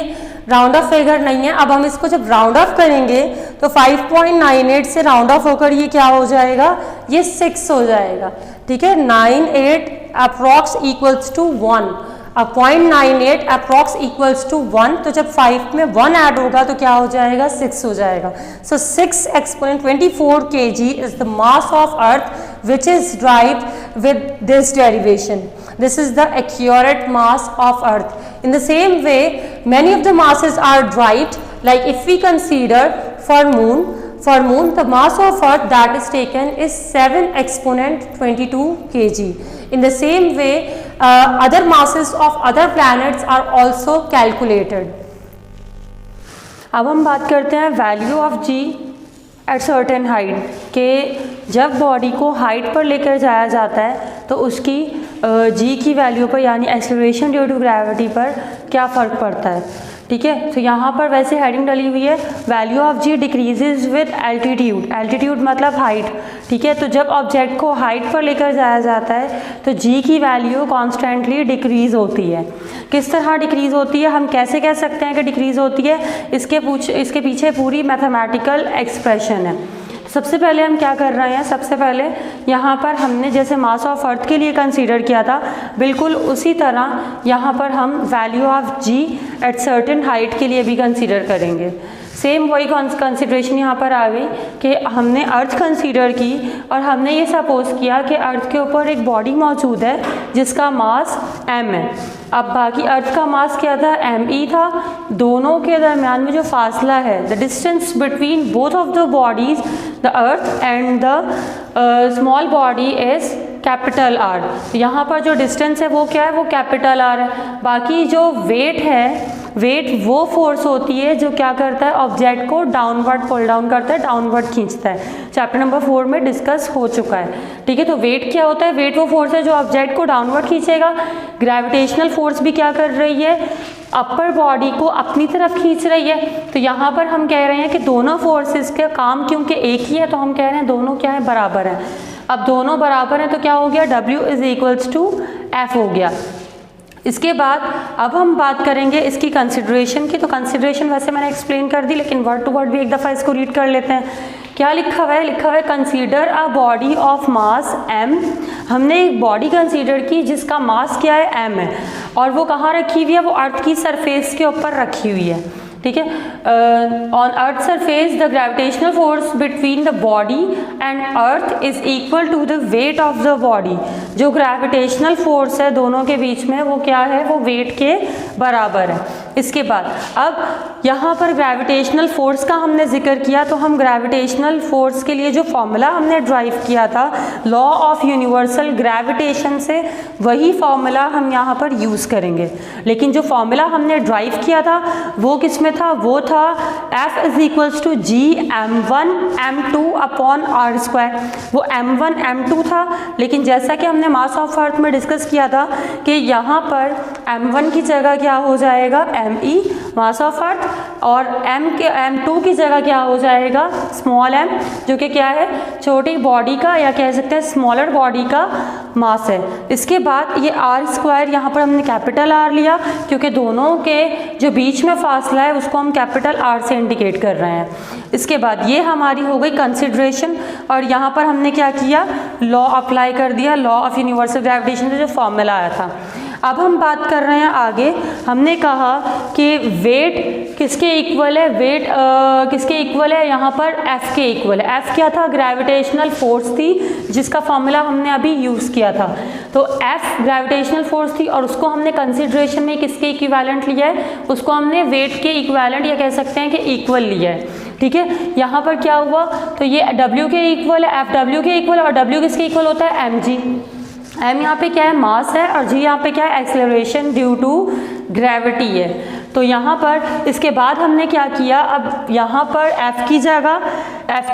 A: राउंड ऑफ फिगर नहीं है. अब हम इसको जब राउंड ऑफ करेंगे तो 5.98 से राउंड ऑफ होकर ये क्या हो जाएगा, ये 6 हो जाएगा. ठीक है, 98 अप्रॉक्स इक्वल्स टू 1. अब 0.98 अप्रॉक्स इक्वल्स टू 1, तो जब 5 में 1 ऐड होगा तो क्या हो जाएगा, 6 हो जाएगा. सो 6 exponent 24 kg is the mass of earth which is derived with this derivation. This is the accurate mass of earth. In the same way, many of the masses are derived, like if we consider for moon, the mass of earth that is taken is 7 exponent 22 kg. In the same way, other masses of other planets are also calculated. अब हम बात करते हैं value of G at certain height, कि जब body को height पर लेकर जाया जाता है तो उसकी G की वैल्यू पर यानी एक्सेलरेशन ड्यू टू ग्रेविटी पर क्या फ़र्क पड़ता है. ठीक है, तो यहाँ पर वैसे हेडिंग डली हुई है, value of G decreases with altitude. Altitude मतलब हाइट. ठीक है, तो जब ऑब्जेक्ट को हाइट पर लेकर जाया जाता है तो G की वैल्यू कॉन्स्टेंटली डिक्रीज़ होती है. किस तरह डिक्रीज़ होती है, हम कैसे कह सकते हैं कि डिक्रीज़ होती है, इसके पीछे पूरी मैथमेटिकल एक्सप्रेशन है. सबसे पहले हम क्या कर रहे हैं, सबसे पहले यहाँ पर हमने जैसे मास ऑफ अर्थ के लिए कंसीडर किया था, बिल्कुल उसी तरह यहाँ पर हम value of G at certain height के लिए भी कंसीडर करेंगे. सेम वही कंसिडरेशन यहाँ पर आ गई कि हमने अर्थ कंसीडर की और हमने ये सपोज किया कि अर्थ के ऊपर एक बॉडी मौजूद है जिसका मास m है. अब बाकी अर्थ का मास क्या था, ME था. दोनों के दरमियान में जो फासला है, the distance between both of the bodies, the earth and the small body is capital R. यहाँ पर जो डिस्टेंस है वो क्या है, वो कैपिटल R है. बाकी जो वेट है, वेट वो फोर्स होती है जो क्या करता है, ऑब्जेक्ट को डाउनवर्ड पुल डाउन करता है, डाउनवर्ड खींचता है. चैप्टर नंबर 4 में डिस्कस हो चुका है. ठीक है, तो वेट क्या होता है, वेट वो फोर्स है जो ऑब्जेक्ट को डाउनवर्ड खींचेगा. ग्रेविटेशनल फोर्स भी क्या कर रही है, अपर बॉडी को अपनी तरफ खींच रही है. तो यहाँ पर हम कह रहे हैं कि दोनों फोर्सेस का काम क्योंकि एक ही है तो हम कह रहे हैं दोनों क्या है, बराबर है. अब दोनों बराबर हैं तो क्या हो गया, W is equals to F हो गया. इसके बाद अब हम बात करेंगे इसकी कंसिडरेशन की. तो कंसिडरेशन वैसे मैंने एक्सप्लेन कर दी, लेकिन वर्ड टू वर्ड भी एक दफ़ा इसको रीड कर लेते हैं. क्या लिखा हुआ है, लिखा हुआ है consider a body of mass M. हमने एक बॉडी कंसीडर की जिसका मास क्या है, M है, और वो कहाँ रखी हुई है, वो अर्थ की सरफेस के ऊपर रखी हुई है. ठीक है, on earth surface the gravitational force between the body and earth is equal to the weight of the body. जो ग्रेविटेशनल फोर्स है दोनों के बीच में वो क्या है, वो वेट के बराबर है। इसके बाद अब यहाँ पर ग्रेविटेशनल फोर्स का हमने जिक्र किया, तो हम ग्रेविटेशनल फोर्स के लिए जो फॉर्मूला हमने ड्राइव किया था लॉ ऑफ यूनिवर्सल ग्रेविटेशन से, वही फॉर्मूला हम यहाँ पर यूज़ करेंगे। लेकिन जो फॉर्मूला हमने ड्राइव किया था वो किस में था, वो था F = Gm1m2/r²। वो m1 m2 था, लेकिन जैसा कि हमने मास ऑफ अर्थ में डिस्कस किया था कि यहाँ पर m1 की जगह क्या हो जाएगा, me मास ऑफ अर्थ, और m2 की जगह क्या हो जाएगा, स्मॉल m, जो कि क्या है, छोटी बॉडी का या कह सकते हैं स्मॉलर बॉडी का मास है। इसके बाद ये r², यहाँ पर हमने कैपिटल R लिया क्योंकि दोनों के जो बीच में फासला है उसको हम कैपिटल R से इंडिकेट कर रहे हैं। इसके बाद ये हमारी हो गई कंसिडरेशन, और यहाँ पर हमने क्या किया, लॉ अप्लाई कर दिया, लॉ ऑफ यूनिवर्सल ग्रेविटेशन से जो फॉर्मूला आया था। अब हम बात कर रहे हैं आगे। हमने कहा कि वेट किसके इक्वल है, वेट किसके इक्वल है, यहाँ पर F के इक्वल है। F क्या था, ग्रेविटेशनल फोर्स थी जिसका फॉर्मूला हमने अभी यूज़ किया था। तो F ग्रेविटेशनल फोर्स थी और उसको हमने कंसिडरेशन में किसके इक्विवेलेंट लिया है, उसको हमने वेट के इक्विवेलेंट या कह सकते हैं कि इक्वल लिया है। ठीक है, यहाँ पर क्या हुआ, तो ये W के इक्वल है, F W के इक्वल है, और W किसके इक्वल होता है, mg। m यहाँ पे क्या है, मास है, और g यहाँ पे क्या है, एक्सेलरेशन ड्यू टू ग्रेविटी है। तो यहाँ पर इसके बाद हमने क्या किया, अब यहाँ पर F की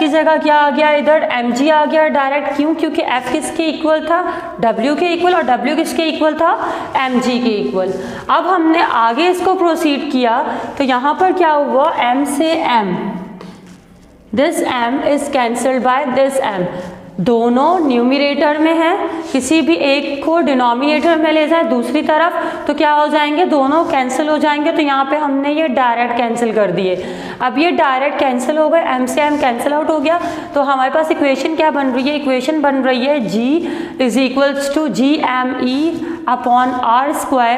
A: जगह क्या आ गया, इधर mg आ गया डायरेक्ट। क्यों, क्योंकि F किसके इक्वल था, W के इक्वल, और W किसके इक्वल था, mg के इक्वल। अब हमने आगे इसको प्रोसीड किया, तो यहाँ पर क्या हुआ, m से m, this m is cancelled by this m, दोनों न्यूमरेटर में है, किसी भी एक को डिनोमिनेटर में ले जाए दूसरी तरफ तो क्या हो जाएंगे, दोनों कैंसिल हो जाएंगे। तो यहाँ पे हमने ये डायरेक्ट कैंसिल कर दिए। अब ये डायरेक्ट कैंसिल हो गए, m से m कैंसिल आउट हो गया। तो हमारे पास इक्वेशन क्या बन रही है, इक्वेशन बन रही है g = Gme/r²,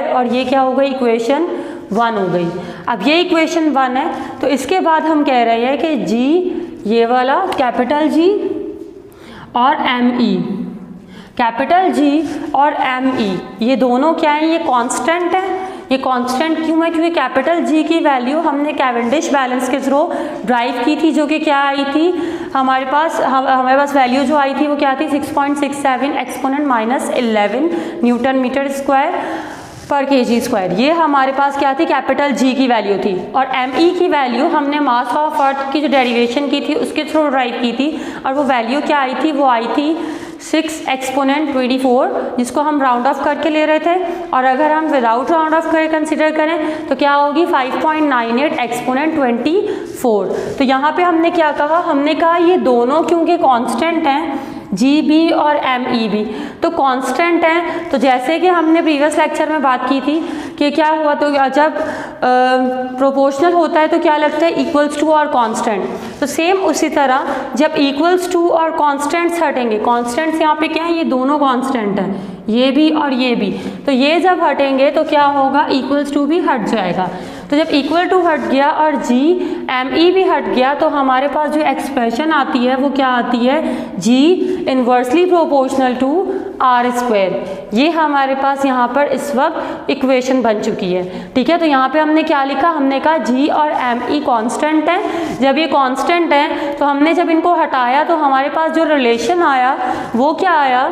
A: और ये क्या हो गई, इक्वेशन 1 हो गई। अब ये इक्वेशन 1 है, तो इसके बाद हम कह रहे हैं कि g, ये वाला कैपिटल G और me, कैपिटल G और me, ये दोनों क्या है, ये कांस्टेंट है। ये कांस्टेंट क्यों है, क्योंकि कैपिटल G की वैल्यू हमने कैवेंडिश बैलेंस के थ्रू ड्राइव की थी, जो कि क्या आई थी हमारे पास वैल्यू जो आई थी वो क्या थी, 6.67 एक्सपोनेंट -11 न्यूटन मीटर स्क्वायर पर kg²। ये हमारे पास क्या थी, कैपिटल G की वैल्यू थी। और me की वैल्यू हमने मास ऑफ अर्थ की जो डेरिवेशन की थी उसके थ्रू ड्राइव की थी, और वो वैल्यू क्या आई थी, वो आई थी 6 एक्सपोनेंट 24, जिसको हम राउंड ऑफ करके ले रहे थे। और अगर हम विदाउट राउंड ऑफ करके कंसिडर करें तो क्या होगी, 5.98 एक्सपोनेंट 24। तो यहाँ पे हमने क्या कहा, हमने कहा ये दोनों क्योंकि कांस्टेंट हैं, GB और ME भी तो कांस्टेंट हैं। तो जैसे कि हमने प्रीवियस लेक्चर में बात की थी कि क्या हुआ, तो जब प्रोपोर्शनल होता है तो क्या लगता है, इक्वल्स टू और कांस्टेंट। तो सेम उसी तरह जब इक्वल्स टू और कांस्टेंट्स हटेंगे, कांस्टेंट्स यहाँ पे क्या है, ये दोनों कांस्टेंट हैं, ये भी और ये भी, तो ये जब हटेंगे तो क्या होगा, इक्वल्स टू भी हट जाएगा। तो जब इक्वल टू हट गया और GME भी हट गया, तो हमारे पास जो एक्सप्रेशन आती है वो क्या आती है, G inversely proportional to R²। ये हमारे पास यहाँ पर इस वक्त इक्वेशन बन चुकी है। ठीक है, तो यहाँ पे हमने क्या लिखा, हमने कहा G और ME कांस्टेंट हैं। जब ये कांस्टेंट हैं तो हमने जब इनको हटाया तो हमारे पास जो रिलेशन आया वो क्या आया,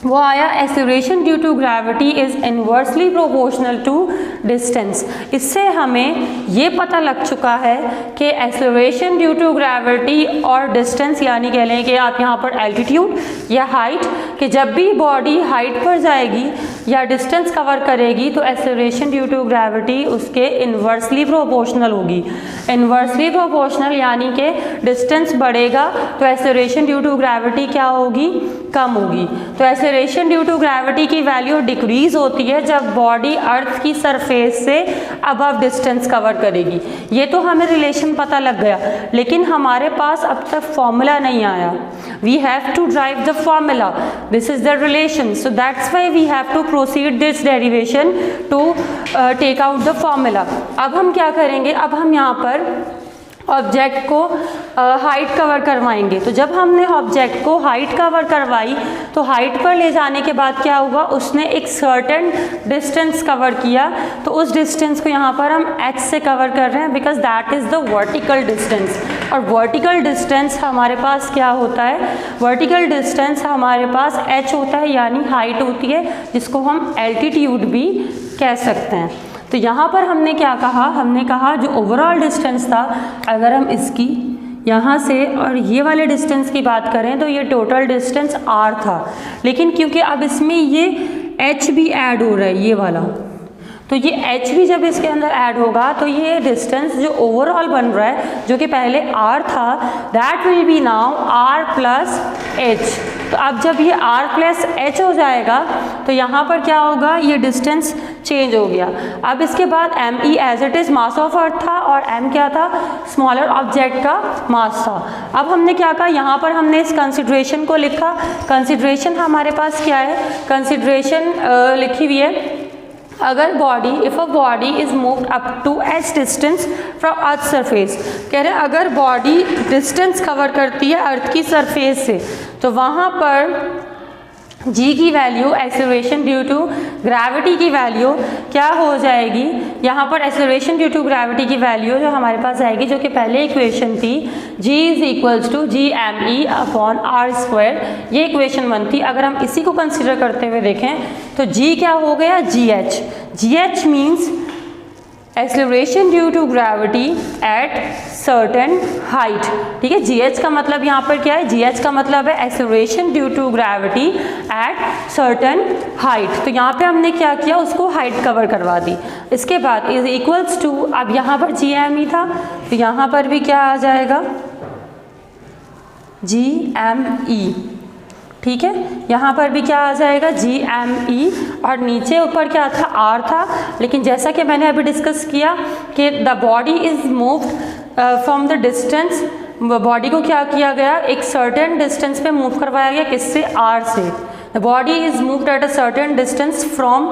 A: वो आया acceleration due to gravity is inversely proportional to distance. इससे हमें ये पता लग चुका है कि एक्सेलरेशन ड्यू टू ग्रेविटी और डिस्टेंस, यानी कह लें कि आप यहाँ पर एल्टीट्यूड या हाइट, कि जब भी बॉडी हाइट पर जाएगी या डिस्टेंस कवर करेगी तो एक्सेलरेशन ड्यू टू ग्रेविटी उसके इन्वर्सली प्रोपोर्शनल होगी। इन्वर्सली प्रोपोर्शनल यानी कि डिस्टेंस बढ़ेगा तो एक्सेलरेशन ड्यू टू ग्रेविटी क्या होगी, कम होगी। तो एक्सेलरेशन ड्यू टू ग्रेविटी की वैल्यू डिक्रीज होती है जब बॉडी अर्थ की सरफेस से अबव डिस्टेंस कवर करेगी। ये तो हमें रिलेशन पता लग गया, लेकिन हमारे पास अब तक फॉर्मूला नहीं आया। We have to drive the formula, this is the relation, so that's why we have to proceed this derivation to take out the formula. अब हम क्या करेंगे, अब हम यहाँ पर ऑब्जेक्ट को हाइट कवर करवाएंगे। तो जब हमने ऑब्जेक्ट को हाइट कवर करवाई तो हाइट पर ले जाने के बाद क्या हुआ, उसने एक सर्टेन डिस्टेंस कवर किया। तो उस डिस्टेंस को यहाँ पर हम h से कवर कर रहे हैं because that is the vertical distance. और वर्टिकल डिस्टेंस हमारे पास क्या होता है, वर्टिकल डिस्टेंस हमारे पास h होता है यानी हाइट होती है, जिसको हम एल्टीट्यूड भी कह सकते हैं। तो यहाँ पर हमने क्या कहा, हमने कहा जो ओवरऑल डिस्टेंस था, अगर हम इसकी यहाँ से और ये वाले डिस्टेंस की बात करें तो ये टोटल डिस्टेंस r था, लेकिन क्योंकि अब इसमें ये h भी ऐड हो रहा है ये वाला, तो ये h भी जब इसके अंदर ऐड होगा तो ये डिस्टेंस जो ओवरऑल बन रहा है जो कि पहले r था, that will be now r plus h। तो अब जब ये r प्लस h हो जाएगा तो यहाँ पर क्या होगा, ये डिस्टेंस चेंज हो गया। अब इसके बाद m e as it is mass of earth था और m क्या था, स्मॉलर ऑब्जेक्ट का मास था। अब हमने क्या कहा, यहाँ पर हमने इस कंसिडरेशन को लिखा। कंसिडरेशन हमारे पास क्या है, कंसिडरेशन लिखी हुई है, अगर body if a body is moved up to h distance from earth surface, कह रहे हैं अगर बॉडी डिस्टेंस कवर करती है अर्थ की सरफेस से तो वहाँ पर g की value acceleration due to gravity की वैल्यू क्या हो जाएगी, यहाँ पर एक्सेलरेशन ड्यू टू ग्रेविटी की वैल्यू जो हमारे पास आएगी, जो कि पहले इक्वेशन थी g is equals to G M E upon R square, ये इक्वेशन 1 थी। अगर हम इसी को कंसिडर करते हुए देखें तो g क्या हो गया, G H means acceleration due to gravity at certain height. ठीक है, जी एच का मतलब यहाँ पर क्या है, जी एच का मतलब है acceleration due to gravity at certain height. तो यहाँ पे हमने क्या किया, उसको हाइट कवर करवा दी। इसके बाद इज इक्वल्स टू, अब यहाँ पर जी एम ई था तो यहाँ पर भी क्या आ जाएगा, जी एम ई। ठीक है, यहाँ पर भी क्या आ जाएगा, जी एम ई, और नीचे ऊपर क्या था, आर था। लेकिन जैसा कि मैंने अभी डिस्कस किया कि the body is moved from the distance, body को क्या किया गया, एक सर्टेन डिस्टेंस पे मूव करवाया गया, किससे, आर से। The body is moved at a certain distance from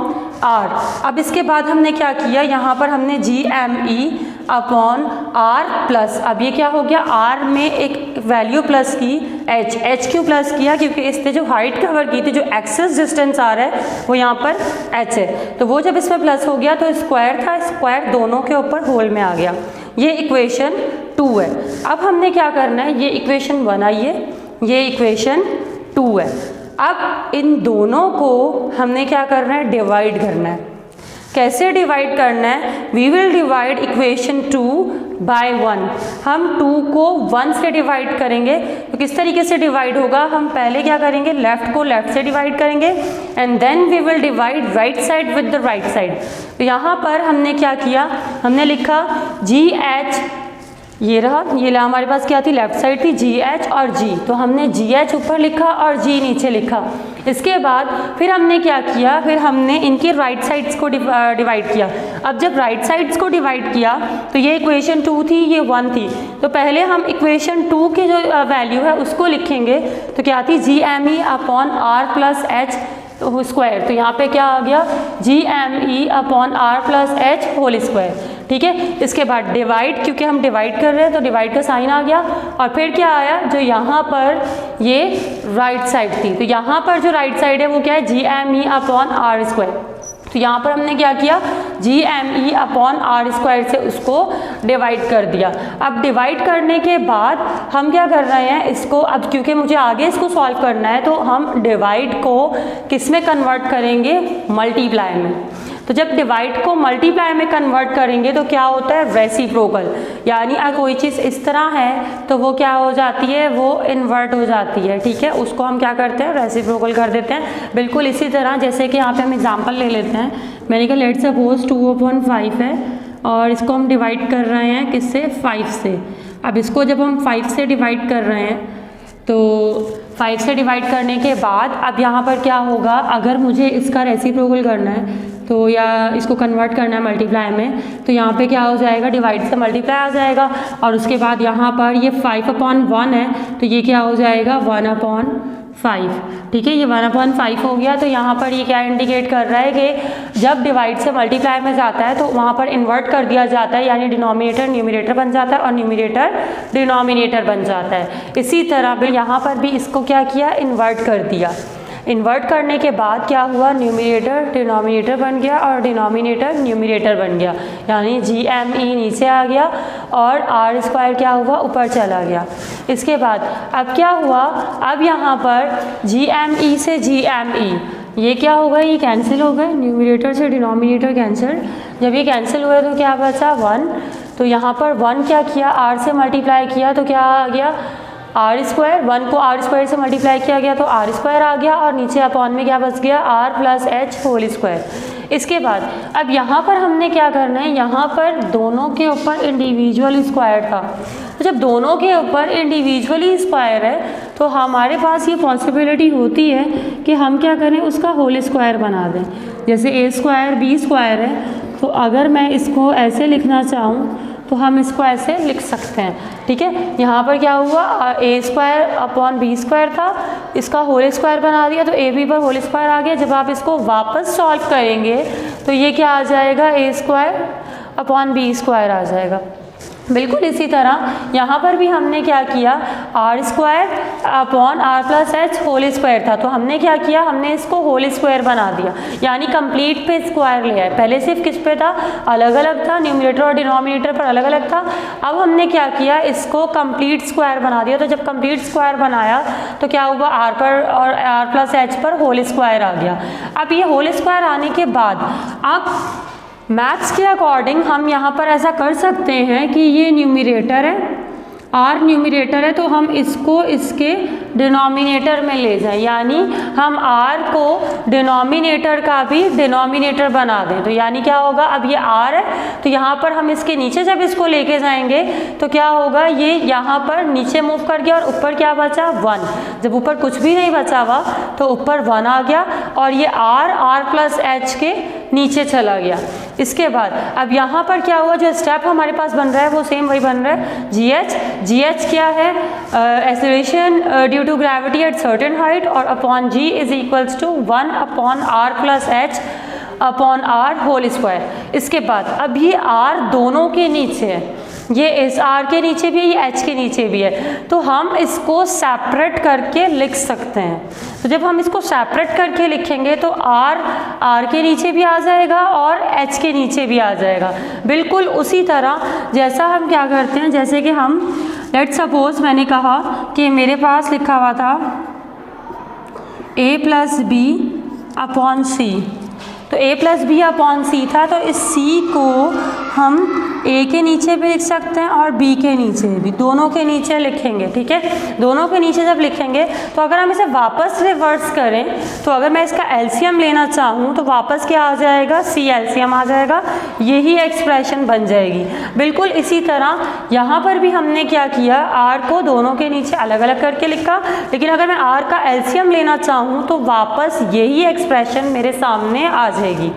A: R. अब इसके बाद हमने क्या किया, यहाँ पर हमने G M E upon R plus, अब ये क्या हो गया, आर में एक वैल्यू प्लस की एच क्यों प्लस किया, क्योंकि इसने जो हाइट कवर की थी, जो एक्सेस डिस्टेंस आ रहा है वो यहाँ पर एच है, तो वो जब इसमें प्लस हो गया तो स्क्वायर था, स्क्वायर दोनों के ऊपर होल में आ गया। ये इक्वेशन 2 है। अब हमने क्या करना है, ये इक्वेशन 1 आई है, ये इक्वेशन 2 है। अब इन दोनों को हमने क्या करना है, डिवाइड करना है। कैसे डिवाइड करना है, we will divide equation 2 by 1। हम 2 को 1 से डिवाइड करेंगे। तो किस तरीके से डिवाइड होगा, हम पहले क्या करेंगे, लेफ्ट को लेफ्ट से डिवाइड करेंगे and then we will divide right side with the right side. तो यहाँ पर हमने क्या किया, हमने लिखा जी एच, ये रहा, ये हमारे पास क्या थी, लेफ्ट साइड थी, जी एच और जी, तो हमने जी एच ऊपर लिखा और जी नीचे लिखा। इसके बाद फिर हमने क्या किया, फिर हमने इनके राइट साइड्स को डिवाइड किया। अब जब राइट साइड्स को डिवाइड किया तो ये इक्वेशन 2 थी, ये 1 थी, तो पहले हम इक्वेशन 2 की जो वैल्यू है उसको लिखेंगे। तो क्या थी, G M E upon R plus H तो स्क्वायर, तो यहाँ पे क्या आ गया, G M E upon R plus H whole square. ठीक है, इसके बाद डिवाइड, क्योंकि हम डिवाइड कर रहे हैं तो डिवाइड का साइन आ गया, और फिर क्या आया, जो यहाँ पर ये राइट साइड थी, तो यहाँ पर जो राइट साइड है वो क्या है, G M E upon R square. तो यहाँ पर हमने क्या किया, G M E upon R square से उसको डिवाइड कर दिया। अब डिवाइड करने के बाद हम क्या कर रहे हैं, इसको अब क्योंकि मुझे आगे इसको सॉल्व करना है तो हम डिवाइड को किस में कन्वर्ट करेंगे, मल्टीप्लाई में। तो जब डिवाइड को मल्टीप्लाई में कन्वर्ट करेंगे तो क्या होता है, रेसिप्रोकल, यानी अगर कोई चीज़ इस तरह है तो वो क्या हो जाती है, वो इन्वर्ट हो जाती है। ठीक है, उसको हम क्या करते हैं, रेसिप्रोकल कर देते हैं। बिल्कुल इसी तरह जैसे कि यहाँ पे हम एग्जांपल ले लेते हैं, मैंने कहा लेट सपोज 2/5 है और इसको हम डिवाइड कर रहे हैं किससे, 5 से। अब इसको जब हम 5 से डिवाइड कर रहे हैं तो 5 से डिवाइड करने के बाद अब यहाँ पर क्या होगा, अगर मुझे इसका रेसिप्रोकल करना है तो या इसको कन्वर्ट करना है मल्टीप्लाई में, तो यहाँ पे क्या हो जाएगा, डिवाइड से मल्टीप्लाई आ जाएगा, और उसके बाद यहाँ पर ये 5/1 है तो ये क्या हो जाएगा, 1/5 5, ठीक है, ये 1/5 हो गया। तो यहाँ पर ये क्या इंडिकेट कर रहा है कि जब डिवाइड से मल्टीप्लाई में जाता है तो वहाँ पर इन्वर्ट कर दिया जाता है, यानी डिनोमिनेटर न्यूमरेटर बन जाता है और न्यूमरेटर डिनोमिनेटर बन जाता है। इसी तरह भी यहाँ पर भी इसको क्या किया, इन्वर्ट कर दिया। इन्वर्ट करने के बाद क्या हुआ, न्यूमरेटर डिनोमिनेटर बन गया और डिनोमिनेटर न्यूमरेटर बन गया, यानी GME नीचे आ गया और R² क्या हुआ, ऊपर चला गया। इसके बाद अब क्या हुआ, अब यहाँ पर GME से GME ये क्या हो गया, ये कैंसिल हो गए, न्यूमरेटर से डिनोमिनेटर कैंसिल। जब ये कैंसिल हुए तो क्या बचा, 1। तो यहाँ पर 1 क्या किया, R से मल्टीप्लाई किया तो क्या आ गया, R²। 1 को R² से मल्टीप्लाई किया गया तो R² आ गया और नीचे अपॉन में क्या बच गया, R+H²। इसके बाद अब यहाँ पर हमने क्या करना है, यहाँ पर दोनों के ऊपर इंडिविजुअल स्क्वायर था। तो जब दोनों के ऊपर इंडिविजुअली स्क्वायर है तो हमारे पास ये पॉसिबिलिटी होती है कि हम क्या करें, उसका होल स्क्वायर बना दें। जैसे A² B² है, तो अगर मैं इसको ऐसे लिखना चाहूँ तो हम इसको ऐसे लिख सकते हैं, ठीक है। यहाँ पर क्या हुआ, A²/B² था, इसका होल स्क्वायर बना दिया तो AB पर होल स्क्वायर आ गया। जब आप इसको वापस सॉल्व करेंगे तो ये क्या आ जाएगा, A²/B² आ जाएगा। बिल्कुल इसी तरह यहाँ पर भी हमने क्या किया, R²/R+H² था, तो हमने क्या किया, हमने इसको होल स्क्वायर बना दिया, यानी कंप्लीट पे स्क्वायर लिया है। पहले सिर्फ किस पे था, अलग अलग था, न्यूमरेटर और डिनोमिनेटर पर अलग अलग था। अब हमने क्या किया, इसको कंप्लीट स्क्वायर बना दिया। तो जब कंप्लीट स्क्वायर बनाया तो क्या हुआ, R पर और R+H पर होल स्क्वायर आ गया। अब ये होल स्क्वायर आने के बाद अब मैथ्स के अकॉर्डिंग हम यहाँ पर ऐसा कर सकते हैं कि ये न्यूमरेटर है, R न्यूमरेटर है, तो हम इसको इसके डिनोमिनेटर में ले जाएं, यानी हम R को डिनोमिनेटर का भी डिनोमिनेटर बना दें। तो यानी क्या होगा, अब ये R है तो यहाँ पर हम इसके नीचे जब इसको लेके जाएंगे तो क्या होगा, ये यहाँ पर नीचे मूव कर गया और ऊपर क्या बचा, 1। जब ऊपर कुछ भी नहीं बचा हुआ तो ऊपर 1 आ गया और ये R+H के नीचे चला गया। इसके बाद अब यहाँ पर क्या हुआ, जो स्टेप हमारे पास बन रहा है वो सेम वही बन रहा है, GH क्या है, acceleration due to gravity at certain height, और upon G is equals to 1/R+H upon R whole square. इसके बाद अब ये R दोनों के नीचे है, ये इस R के नीचे भी है, ये H के नीचे भी है, तो हम इसको सेपरेट करके लिख सकते हैं। तो जब हम इसको सेपरेट करके लिखेंगे तो R के नीचे भी आ जाएगा और H के नीचे भी आ जाएगा। बिल्कुल उसी तरह जैसा हम क्या करते हैं, जैसे कि हम लेट्स सपोज मैंने कहा कि मेरे पास लिखा हुआ था A+B/C, तो A+B/C था, तो इस C को हम A के नीचे भी लिख सकते हैं और B के नीचे भी, दोनों के नीचे लिखेंगे, ठीक है। दोनों के नीचे जब लिखेंगे तो अगर हम इसे वापस रिवर्स करें तो अगर मैं इसका एलसीएम लेना चाहूँ तो वापस क्या आ जाएगा, C एलसीएम आ जाएगा, यही एक्सप्रेशन बन जाएगी। बिल्कुल इसी तरह यहाँ पर भी हमने क्या किया, R को दोनों के नीचे अलग अलग करके लिखा, लेकिन अगर मैं R का एलसीएम लेना चाहूँ तो वापस यही एक्सप्रेशन मेरे सामने आ जाएगी।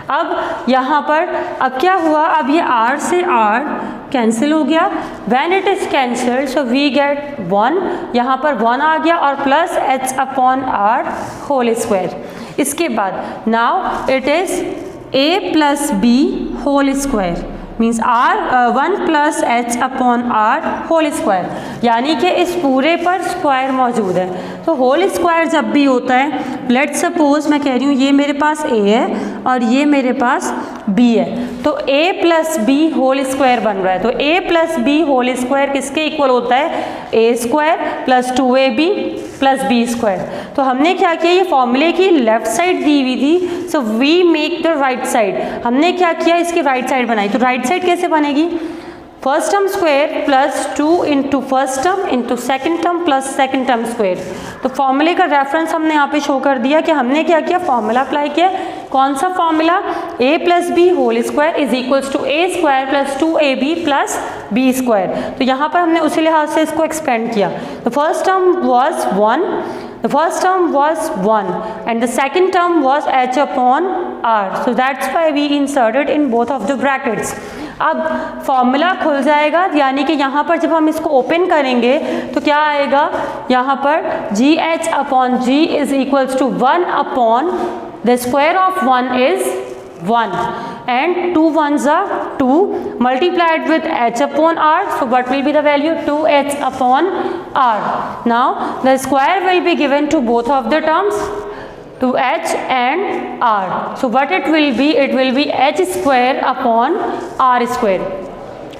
A: अब यहाँ पर अब क्या हुआ, अब ये R से R कैंसिल हो गया, when it is cancelled so we get 1, यहाँ पर 1 आ गया और प्लस H/R होल स्क्वायर। इसके बाद now it is A+B whole square means R1+H/R whole square, यानी कि इस पूरे पर स्क्वायर मौजूद है। तो होल स्क्वायर जब भी होता है, लेट्स सपोज मैं कह रही हूँ ये मेरे पास A है और ये मेरे पास B है, तो A+B होल स्क्वायर बन रहा है। तो A+B होल स्क्वायर किसके इक्वल होता है, A² + 2AB + B²। तो हमने क्या किया, ये फॉर्मूले की लेफ्ट साइड दी हुई थी, so we make the right side. हमने क्या किया, इसकी राइट साइड बनाई। तो राइट साइड कैसे बनेगी, first term square plus 2 into first term into second term plus second term square. तो फॉर्मूले का रेफरेंस हमने यहाँ पे शो कर दिया कि हमने क्या किया, फॉर्मूला अप्लाई किया। कौन सा formula, A+B whole square is equals to A² + 2AB + B²। तो यहाँ पर हमने उसी लिहाज से इसको एक्सपेंड किया। The first term was 1, the first term was 1 and the second term was H/R, so that's why we inserted in both of the brackets। अब फॉर्मूला खुल जाएगा, यानी कि यहाँ पर जब हम इसको ओपन करेंगे तो क्या आएगा, यहाँ पर G H upon G is equals to 1 upon the square of 1 is 1 and 2 ones are 2 multiplied with h upon r. So what will be the value? 2h upon r. Now the square will be given to both of the terms, to h and r. So what it will be? It will be h square upon r square.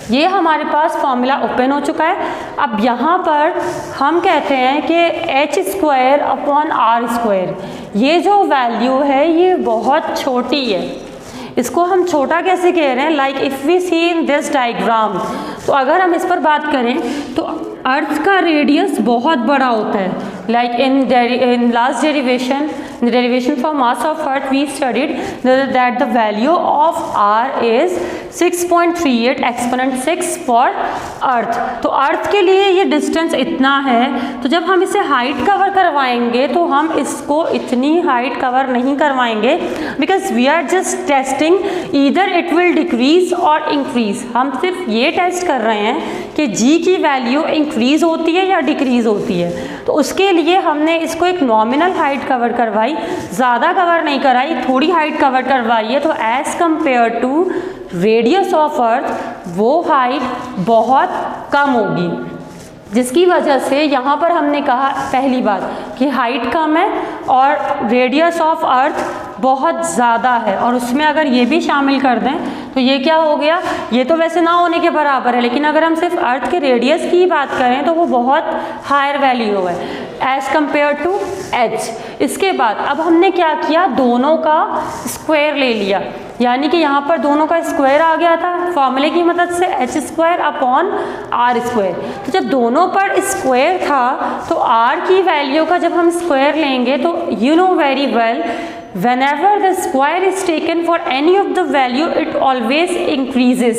A: ये हमारे पास formula open हो चुका है। अब यहाँ पर हम कहते हैं कि H square upon R square, ये जो वैल्यू है ये बहुत छोटी है। इसको हम छोटा कैसे कह रहे हैं? Like if we see in this diagram, तो अगर हम इस पर बात करें तो अर्थ का रेडियस बहुत बड़ा होता है। Like in last derivation for mass of earth we studied that the value of r is 6.38 exponent 6 for earth। तो अर्थ के लिए ये डिस्टेंस इतना है, तो जब हम इसे हाइट कवर करवाएंगे तो हम इसको इतनी हाइट कवर नहीं करवाएंगे, because we are just testing either it will decrease और इंक्रीज। हम सिर्फ ये टेस्ट कर रहे हैं कि जी की वैल्यू इंक्रीज होती है या डिक्रीज होती है। तो उसके लिए हमने इसको एक नॉमिनल हाइट कवर करवाई, ज़्यादा कवर नहीं कराई, थोड़ी हाइट कवर करवाई है। तो as compare to radius of earth वो हाइट बहुत कम होगी, जिसकी वजह से यहाँ पर हमने कहा पहली बात कि हाइट कम है और रेडियस ऑफ अर्थ बहुत ज़्यादा है, और उसमें अगर ये भी शामिल कर दें तो ये क्या हो गया? ये तो वैसे ना होने के बराबर है, लेकिन अगर हम सिर्फ अर्थ के रेडियस की बात करें तो वो बहुत हायर वैल्यू है एज़ कंपेयर टू एच। इसके बाद अब हमने क्या किया? दोनों का स्क्वायर ले लिया, यानी कि यहाँ पर दोनों का स्क्वायर आ गया था फॉर्मूले की मदद से, H square upon R square. तो जब दोनों पर स्क्वायर था तो आर की वैल्यू का जब हम स्क्वायर लेंगे तो you know very well whenever the square is taken for any of the value it always increases।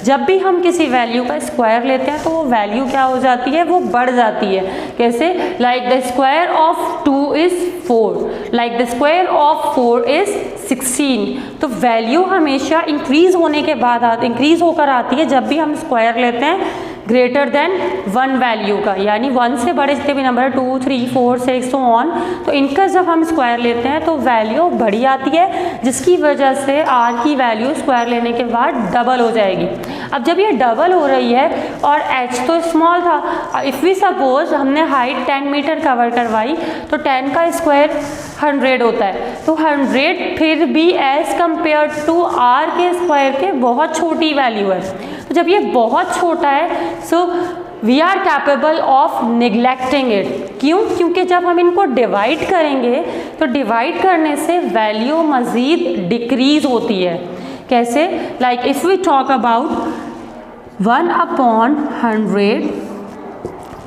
A: जब भी हम किसी वैल्यू का स्क्वायर लेते हैं तो वो वैल्यू क्या हो जाती है? वो बढ़ जाती है। कैसे? Like the square of 2 is 4, like the square of 4 is 16। तो वैल्यू हमेशा इंक्रीज होने के बाद इंक्रीज होकर आती है जब भी हम स्क्वायर लेते हैं ग्रेटर देन 1 वैल्यू का, यानी 1 से बड़े जितने भी नंबर 2, 3, 4, 6 so on, तो इनका जब हम स्क्वायर लेते हैं तो वैल्यू बढ़ी आती है, जिसकी वजह से आर की वैल्यू स्क्वायर लेने के बाद डबल हो जाएगी। अब जब ये डबल हो रही है और एच तो स्मॉल था, इफ़ वी सपोज हमने हाइट 10 मीटर कवर करवाई तो 10 का स्क्वायर 100 होता है, तो 100 फिर भी एज़ कंपेयर टू आर के स्क्वायर के बहुत छोटी वैल्यू है। तो जब ये बहुत छोटा है so we are capable of neglecting it. क्यों? क्योंकि जब हम इनको डिवाइड करेंगे तो डिवाइड करने से वैल्यू मज़ीद डिक्रीज़ होती है। कैसे? Like if we talk about 1 upon 100,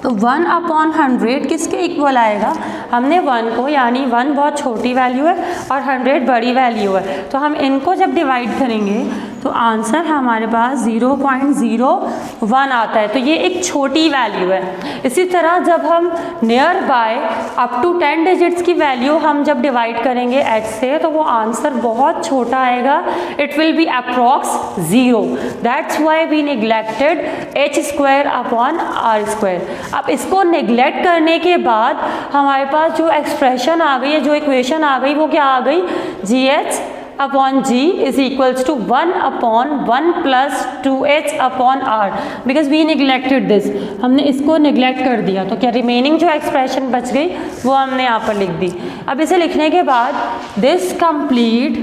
A: तो 1 अपॉन 100 किसके इक्वल आएगा? हमने 1 को, यानी 1 बहुत छोटी वैल्यू है और 100 बड़ी वैल्यू है, तो हम इनको जब डिवाइड करेंगे तो आंसर हमारे पास 0.01 आता है। तो ये एक छोटी वैल्यू है। इसी तरह जब हम near by up to 10 digits की वैल्यू हम जब डिवाइड करेंगे एच से तो वो आंसर बहुत छोटा आएगा, it will be approx 0। That's why we neglected H square upon R square. अब इसको निगलेक्ट करने के बाद हमारे पास जो एक्सप्रेशन आ गई है, जो इक्वेशन आ गई, वो क्या आ गई? G H upon G is equals to 1 upon 1 plus 2h upon R, because we neglected this, हमने इसको निगलेक्ट कर दिया। तो क्या रिमेनिंग जो एक्सप्रेशन बच गई वो हमने यहाँ पर लिख दी। अब इसे लिखने के बाद this complete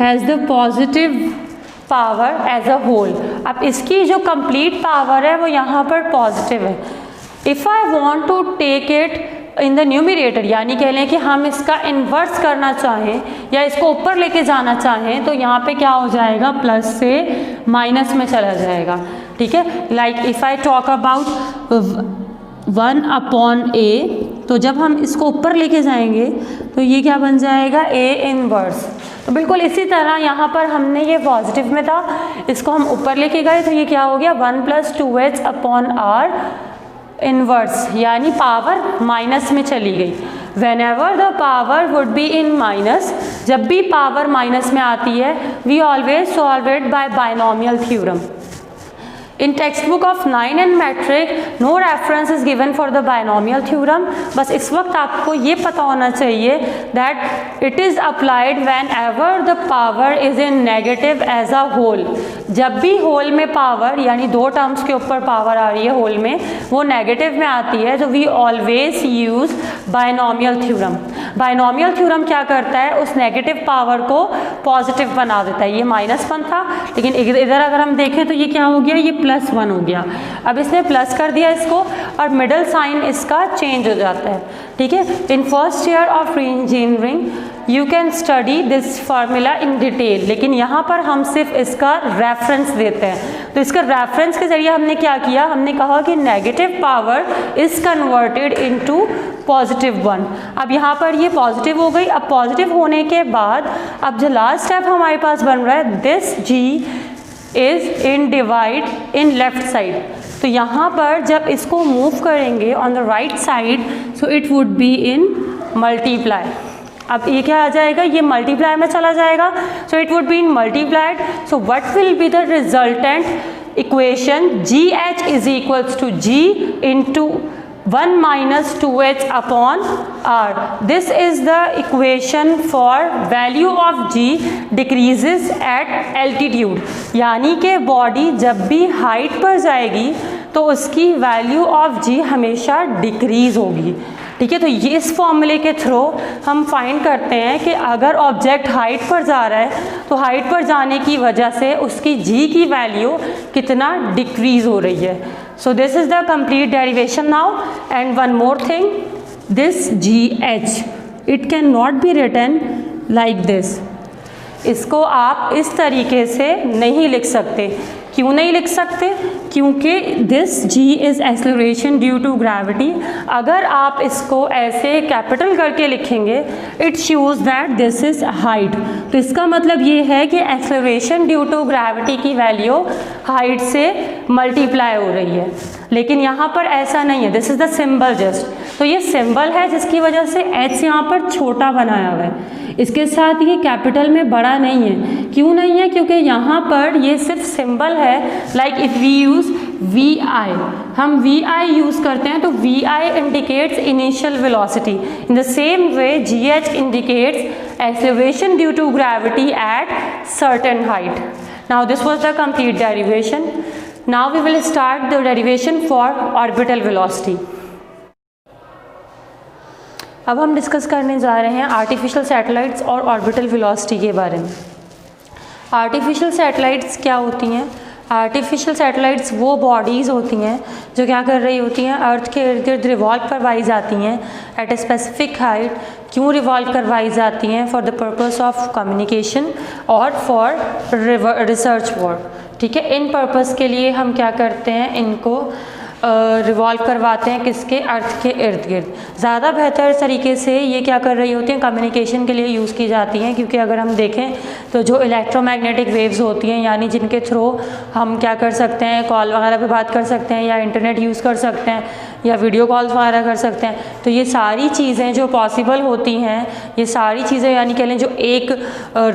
A: has the positive power as a whole. अब इसकी जो कंप्लीट पावर है वो यहाँ पर पॉजिटिव है। If I want to take it in the numerator, यानी कह लें कि हम इसका इन्वर्स करना चाहें या इसको ऊपर लेके जाना चाहें तो यहाँ पे क्या हो जाएगा? प्लस से माइनस में चला जाएगा। ठीक है? Like if I talk about 1 upon ए, तो जब हम इसको ऊपर लेके जाएंगे तो ये क्या बन जाएगा? A inverse. तो बिल्कुल इसी तरह यहाँ पर हमने ये पॉजिटिव में था, इसको हम ऊपर लेके गए तो ये क्या हो गया? 1 plus 2h upon R inverse, यानी पावर माइनस में चली गई। Whenever the power would be in minus, जब भी पावर माइनस में आती है we always solve it by binomial theorem. In text book of 9 and matric no reference is given for the binomial theorem. बस इस वक्त आपको ये पता होना चाहिए that it is applied whenever the power is in negative as a whole. जब भी होल में पावर यानी दो टर्म्स के ऊपर पावर आ रही है होल में, वो नेगेटिव में आती है, तो we always use binomial theorem. Binomial theorem क्या करता है, उस नेगेटिव पावर को पॉजिटिव बना देता है। ये -1 था, लेकिन इधर अगर हम देखें तो ये क्या हो गया, ये +1 हो गया। अब इसने प्लस कर दिया इसको और मिडल साइन इसका चेंज हो जाता है, ठीक है। In first year of engineering you can study this formula in detail, लेकिन यहाँ पर हम सिर्फ इसका रेफरेंस देते हैं। तो इसका रेफरेंस के जरिए हमने क्या किया, हमने कहा कि negative power is converted into +1। अब यहाँ पर ये पॉजिटिव हो गई। अब पॉजिटिव होने के बाद अब जो लास्ट स्टेप हमारे पास बन रहा है, this G is in divide in left side. तो यहाँ पर जब इसको मूव करेंगे on the right side, so it would be in multiply. अब ये क्या आ जाएगा, ये मल्टीप्लाई में चला जाएगा, so it would be in multiplied. So what will be the resultant equation, GH is equals to G into 1 - 2h upon r. This is the equation for value of G decreases at altitude. यानी कि body जब भी height पर जाएगी तो उसकी value of G हमेशा decrease होगी, ठीक है। तो ये इस फॉर्मूले के थ्रू हम फाइंड करते हैं कि अगर ऑब्जेक्ट हाइट पर जा रहा है तो हाइट पर जाने की वजह से उसकी G की वैल्यू कितना डिक्रीज हो रही है। So this is the complete derivation now. And one more thing, this GH it can not be written like this. इसको आप इस तरीके से नहीं लिख सकते। क्यों नहीं लिख सकते, क्योंकि this G is acceleration due to gravity. अगर आप इसको ऐसे कैपिटल करके लिखेंगे, it shows that this is height. तो इसका मतलब ये है कि एक्सेलरेशन ड्यू टू ग्रेविटी की वैल्यू हाइट से मल्टीप्लाई हो रही है, लेकिन यहाँ पर ऐसा नहीं है। This is the symbol just. तो ये सिंबल है जिसकी वजह से H यहाँ पर छोटा बनाया हुआ है, इसके साथ ये कैपिटल में बड़ा नहीं है। क्यों नहीं है, क्योंकि यहाँ पर ये सिर्फ सिंबल है। Like if we use VI, हम VI यूज़ करते हैं तो VI indicates initial velocity. In the same way GH indicates acceleration due to gravity at certain height. Now this was the complete derivation. Now we will start the derivation for orbital velocity. अब हम discuss करने जा रहे हैं artificial satellites और orbital velocity के बारे में। आर्टिफिशियल सैटेलाइट्स क्या होती हैं? आर्टिफिशियल सैटेलाइट्स वो बॉडीज़ होती हैं जो क्या कर रही होती हैं, अर्थ के इर्द गिर्द रिवॉल्व करवाई जाती हैं एट ए स्पेसिफिक हाइट। क्यों रिवॉल्व करवाई जाती हैं? For the purpose of communication और फॉर रिसर्च वर्क, ठीक है। इन पर्पस के लिए हम क्या करते हैं, इनको रिवॉल्व करवाते हैं किसके, अर्थ के इर्द गिर्द। ज़्यादा बेहतर तरीके से ये क्या कर रही होती हैं, कम्युनिकेशन के लिए यूज़ की जाती हैं। क्योंकि अगर हम देखें तो जो इलेक्ट्रोमैग्नेटिक वेव्स होती हैं, यानी जिनके थ्रू हम क्या कर सकते हैं, कॉल वगैरह पे बात कर सकते हैं या इंटरनेट यूज़ कर सकते हैं या वीडियो कॉल्स वगैरह कर सकते हैं, तो ये सारी चीज़ें जो पॉसिबल होती हैं, ये सारी चीज़ें यानी कह लें जो एक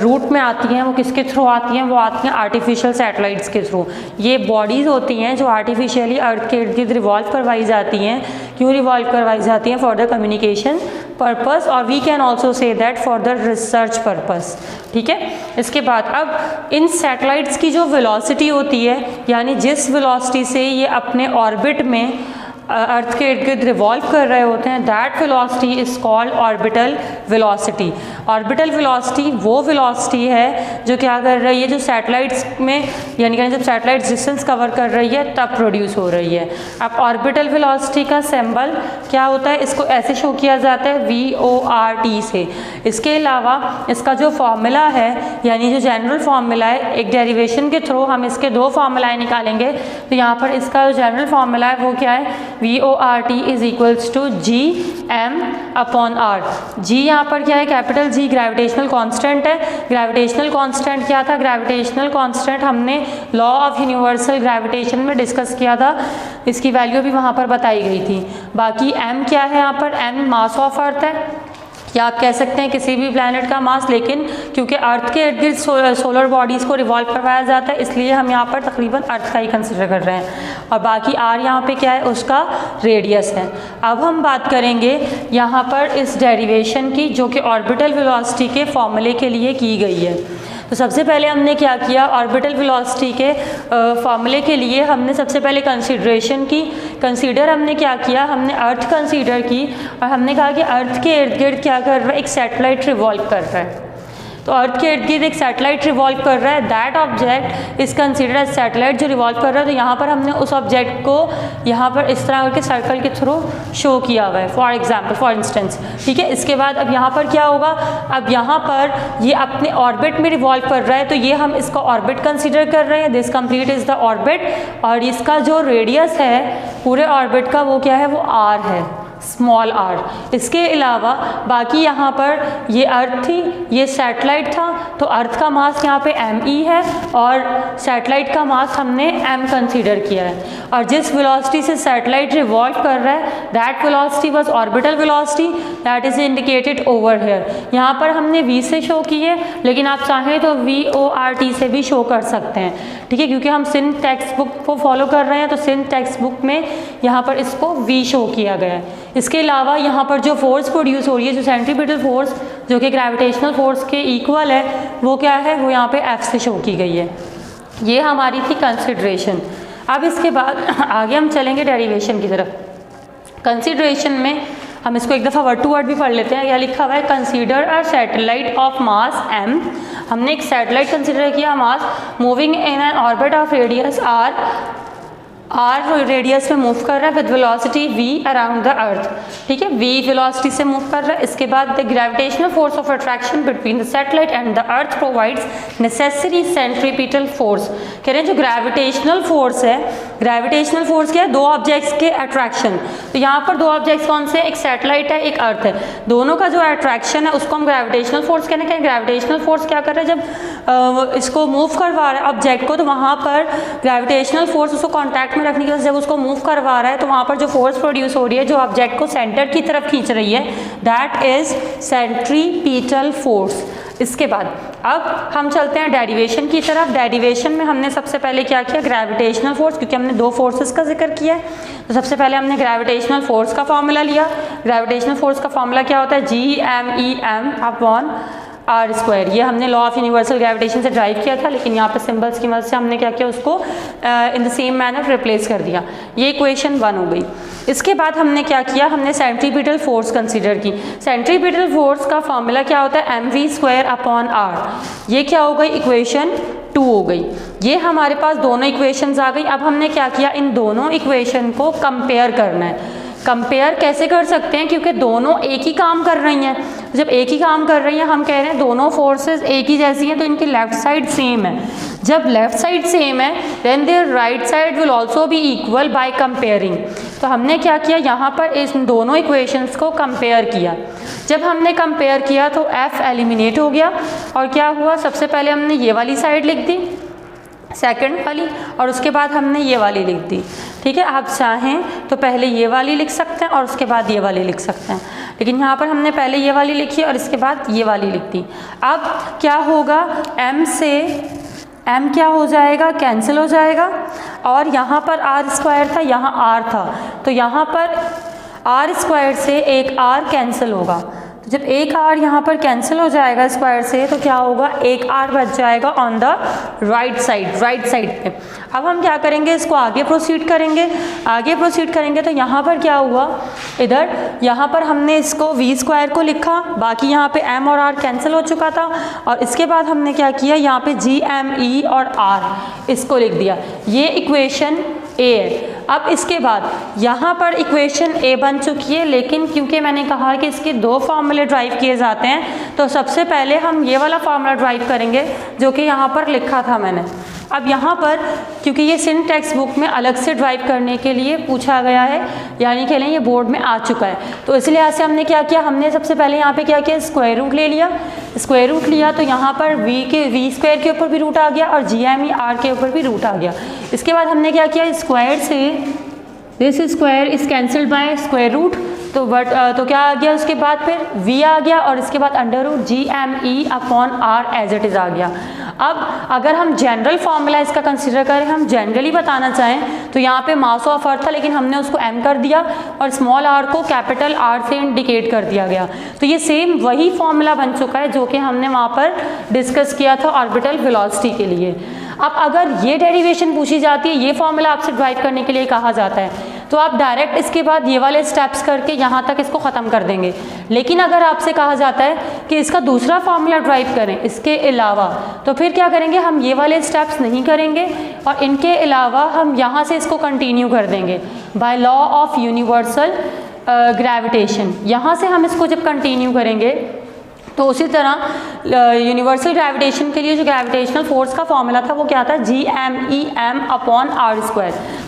A: रूट में आती हैं, वो किसके थ्रू आती हैं, वो आती हैं आर्टिफिशियल सैटेलाइट्स के थ्रू। ये बॉडीज़ होती हैं जो आर्टिफिशियली अर्थ के इर्द गिर्द रिवॉल्व करवाई जाती हैं। क्यों रिवॉल्व करवाई जाती हैं? फॉर द कम्युनिकेशन पर्पस, और we can also say that for the research purpose, ठीक है। इसके बाद अब इन सैटेलाइट्स की जो वेलोसिटी होती है, यानी जिस वेलोसिटी से ये अपने ऑर्बिट में अर्थ के इर्द गिर्द रिवॉल्व कर रहे होते हैं, that velocity is called orbital velocity. Orbital velocity वो वेलोसिटी है जो क्या कर रही है, जो सैटेलाइट्स में यानी कि जब सैटेलाइट डिस्टेंस कवर कर रही है तब प्रोड्यूस हो रही है। अब ऑर्बिटल वेलोसिटी का सिंबल क्या होता है, इसको ऐसे शो किया जाता है VORT से। इसके अलावा इसका जो फॉर्मूला है, यानी जो जनरल फॉर्मूला है, एक डेरिवेशन के थ्रू हम इसके दो फार्मूलाएँ निकालेंगे। तो यहाँ पर इसका जो जनरल फार्मूला है वो क्या है, VORT is equals to GM/R। G यहाँ पर क्या है, कैपिटल G ग्रेविटेशनल कांस्टेंट है। ग्रेविटेशनल कांस्टेंट क्या था, ग्रेविटेशनल कांस्टेंट हमने लॉ ऑफ यूनिवर्सल ग्रेविटेशन में डिस्कस किया था, इसकी वैल्यू भी वहाँ पर बताई गई थी। बाकी M क्या है, यहाँ पर M मास ऑफ अर्थ है, या आप कह सकते हैं किसी भी प्लैनेट का मास, लेकिन क्योंकि अर्थ के इर्द गिर्द सोलर बॉडीज़ को रिवॉल्व करवाया जाता है इसलिए हम यहाँ पर तकरीबन अर्थ का ही कंसिडर कर रहे हैं, और बाकी आर यहाँ पे क्या है, उसका रेडियस है। अब हम बात करेंगे यहाँ पर इस डेरिवेशन की, जो कि ऑर्बिटल वेलोसिटी के फॉर्मूले के लिए की गई है। तो सबसे पहले हमने क्या किया, ऑर्बिटल वेलोसिटी के फॉर्मूले के लिए हमने सबसे पहले कंसीडरेशन की। कंसीडर हमने क्या किया, हमने अर्थ कंसीडर की और हमने कहा कि अर्थ के इर्द गिर्द क्या कर रहा है, एक सैटेलाइट रिवॉल्व कर रहा है। तो अर्थ के इर्द गिर्द एक सैटेलाइट रिवॉल्व कर रहा है, that object is considered as satellite, जो रिवॉल्व कर रहा है। तो यहाँ पर हमने उस ऑब्जेक्ट को यहाँ पर इस तरह करके सर्कल के थ्रू शो किया हुआ है, फॉर एग्जाम्पल, फॉर इंस्टेंस, ठीक है। इसके बाद अब यहाँ पर क्या होगा, अब यहाँ पर ये अपने ऑर्बिट में रिवॉल्व कर रहा है, तो ये हम इसका ऑर्बिट कंसीडर कर रहे हैं, this complete is the orbit, और इसका जो रेडियस है पूरे ऑर्बिट का वो क्या है, वो आर है, स्मॉल आर। इसके अलावा बाकी यहाँ पर ये अर्थ थी, ये सैटेलाइट था, तो अर्थ का मास यहाँ पे m e है और सैटेलाइट का मास हमने m कंसीडर किया है। और जिस वेलोसिटी से सैटेलाइट रिवॉल्व कर रहा है, that velocity was orbital velocity, that is indicated over here. यहाँ पर हमने v से शो की है, लेकिन आप चाहें तो VORT से भी शो कर सकते हैं, ठीक है, क्योंकि हम सिंथ टेक्स्ट बुक को फॉलो कर रहे हैं, तो सिंथ टेक्स्ट बुक में यहाँ पर इसको v शो किया गया है। इसके अलावा यहाँ पर जो फोर्स प्रोड्यूस हो रही है, जो सेंट्रीपिटल फोर्स जो कि ग्रेविटेशनल फोर्स के इक्वल है, वो क्या है, वो यहाँ पे F से शो की गई है। ये हमारी थी कंसिडरेशन। अब इसके बाद आगे हम चलेंगे डेरिवेशन की तरफ। कंसिडरेशन में हम इसको एक दफ़ा वर्ड टू वर्ड भी पढ़ लेते हैं। यह लिखा हुआ है, consider a satellite of mass m। हमने एक सैटेलाइट कंसीडर किया mass moving in an orbit of radius r radius में मूव कर रहा है with velocity v around the earth, ठीक है, v वेलोसिटी से मूव कर रहा है। इसके बाद the gravitational force of attraction between the satellite and the earth provides necessary centripetal force. कह रहे हैं जो ग्रेविटेशनल फोर्स है, ग्रेविटेशनल फोर्स क्या है, दो ऑब्जेक्ट्स के अट्रैक्शन। तो यहाँ पर दो ऑब्जेक्ट्स कौन से, एक सैटेलाइट है, एक अर्थ है, दोनों का जो अट्रैक्शन है उसको हम ग्रेविटेशनल फोर्स कहने के। ग्रेविटेशनल फोर्स क्या कर रहा है, जब इसको मूव करवा रहा है ऑब्जेक्ट को, तो वहाँ पर ग्रेविटेशनल फोर्स उसको कॉन्टैक्ट में रखने की वजह से जब उसको मूव करवा रहा है, तो वहाँ पर जो फोर्स प्रोड्यूस हो रही है, जो ऑब्जेक्ट को सेंटर की तरफ खींच रही है, दैट इज सेंट्रीपिटल फोर्स। इसके बाद अब हम चलते हैं डेरिवेशन की तरफ। डेरिवेशन में हमने सबसे पहले क्या किया, ग्रेविटेशनल फोर्स, क्योंकि हमने दो फोर्सेस का जिक्र किया है, तो सबसे पहले हमने ग्रेविटेशनल फोर्स का फॉर्मूला लिया। ग्रेविटेशनल फोर्स का फॉर्मूला क्या होता है, GMEM अपॉन r स्क्वायर। ये हमने लॉ ऑफ यूनिवर्सल ग्रेविटेशन से ड्राइव किया था, लेकिन यहाँ पर सिंबल्स की मदद से हमने क्या किया, उसको इन द सेम मैनर रिप्लेस कर दिया। ये इक्वेशन 1 हो गई। इसके बाद हमने क्या किया, हमने सेंट्रीपिटल फोर्स कंसीडर की। सेंट्रीपिटल फोर्स का फॉर्मूला क्या होता है, mv स्क्वायर अपॉन r। ये क्या हो गई, इक्वेशन 2 हो गई। ये हमारे पास दोनों इक्वेशंस आ गई। अब हमने क्या किया, इन दोनों इक्वेशन को कंपेयर करना है। कंपेयर कैसे कर सकते हैं, क्योंकि दोनों एक ही काम कर रही हैं। जब एक ही काम कर रही हैं, हम कह रहे हैं दोनों फोर्सेस एक ही जैसी हैं, तो इनकी लेफ्ट साइड सेम है। जब लेफ्ट साइड सेम है, then their right side will also be equal by comparing. तो हमने क्या किया, यहाँ पर इस दोनों इक्वेशंस को कंपेयर किया। जब हमने कंपेयर किया तो F एलिमिनेट हो गया, और क्या हुआ, सबसे पहले हमने ये वाली साइड लिख दी, सेकंड वाली, और उसके बाद हमने ये वाली लिख दी, ठीक है। आप चाहें तो पहले ये वाली लिख सकते हैं और उसके बाद ये वाली लिख सकते हैं, लेकिन यहाँ पर हमने पहले ये वाली लिखी और इसके बाद ये वाली लिख दी। अब क्या होगा, m से m क्या हो जाएगा, कैंसिल हो जाएगा, और यहाँ पर r स्क्वायर था, यहाँ r था, तो यहाँ पर r स्क्वायर से एक r कैंसिल होगा। तो जब एक r यहाँ पर कैंसिल हो जाएगा स्क्वायर से, तो क्या होगा, एक r बच जाएगा ऑन द राइट साइड पे। अब हम क्या करेंगे, इसको आगे प्रोसीड करेंगे। तो यहाँ पर क्या हुआ, इधर यहाँ पर हमने इसको v स्क्वायर को लिखा, बाकी यहाँ पे m और r कैंसिल हो चुका था, और इसके बाद हमने क्या किया, यहाँ पे GME और r इसको लिख दिया। ये इक्वेशन A है। अब इसके बाद यहाँ पर इक्वेशन A बन चुकी है, लेकिन क्योंकि मैंने कहा कि इसके दो फार्मूले ड्राइव किए जाते हैं, तो सबसे पहले हम ये वाला फार्मूला ड्राइव करेंगे जो कि यहाँ पर लिखा था मैंने। अब यहाँ पर क्योंकि ये सिंथ टेक्स्ट बुक में अलग से ड्राइव करने के लिए पूछा गया है, यानी कि ये बोर्ड में आ चुका है, तो इसलिए ऐसे हमने क्या किया, हमने सबसे पहले यहाँ पे क्या किया, स्क्वायर रूट ले लिया। स्क्वायर रूट लिया तो यहाँ पर v स्क्वायर के ऊपर भी रूट आ गया और GME r के ऊपर भी रूट आ गया। इसके बाद हमने क्या किया, स्क्वायर से this square is cancelled by square root, तो क्या आ गया उसके बाद फिर v आ गया और इसके बाद √GME/r एज इट इज़ आ गया। अब अगर हम जनरल फार्मूला इसका कंसीडर करें, हम जनरली बताना चाहें तो यहाँ पे मास ऑफ अर्थ था लेकिन हमने उसको m कर दिया और स्मॉल r को कैपिटल R से इंडिकेट कर दिया गया। तो ये सेम वही फार्मूला बन चुका है जो कि हमने वहाँ पर डिस्कस किया था ऑर्बिटल वेलोसिटी के लिए। अब अगर ये डेरिवेशन पूछी जाती है, ये फॉर्मूला आपसे ड्राइव करने के लिए कहा जाता है, तो आप डायरेक्ट इसके बाद ये वाले स्टेप्स करके यहाँ तक इसको ख़त्म कर देंगे। लेकिन अगर आपसे कहा जाता है कि इसका दूसरा फार्मूला ड्राइव करें इसके अलावा, तो फिर क्या करेंगे, हम ये वाले स्टेप्स नहीं करेंगे और इनके अलावा हम यहाँ से इसको कंटिन्यू कर देंगे by law of universal gravitation. यहाँ से हम इसको जब कंटिन्यू करेंगे तो उसी तरह यूनिवर्सल ग्रेविटेशन के लिए जो ग्रेविटेशनल फोर्स का फॉर्मूला था वो क्या था, GMEm/r²।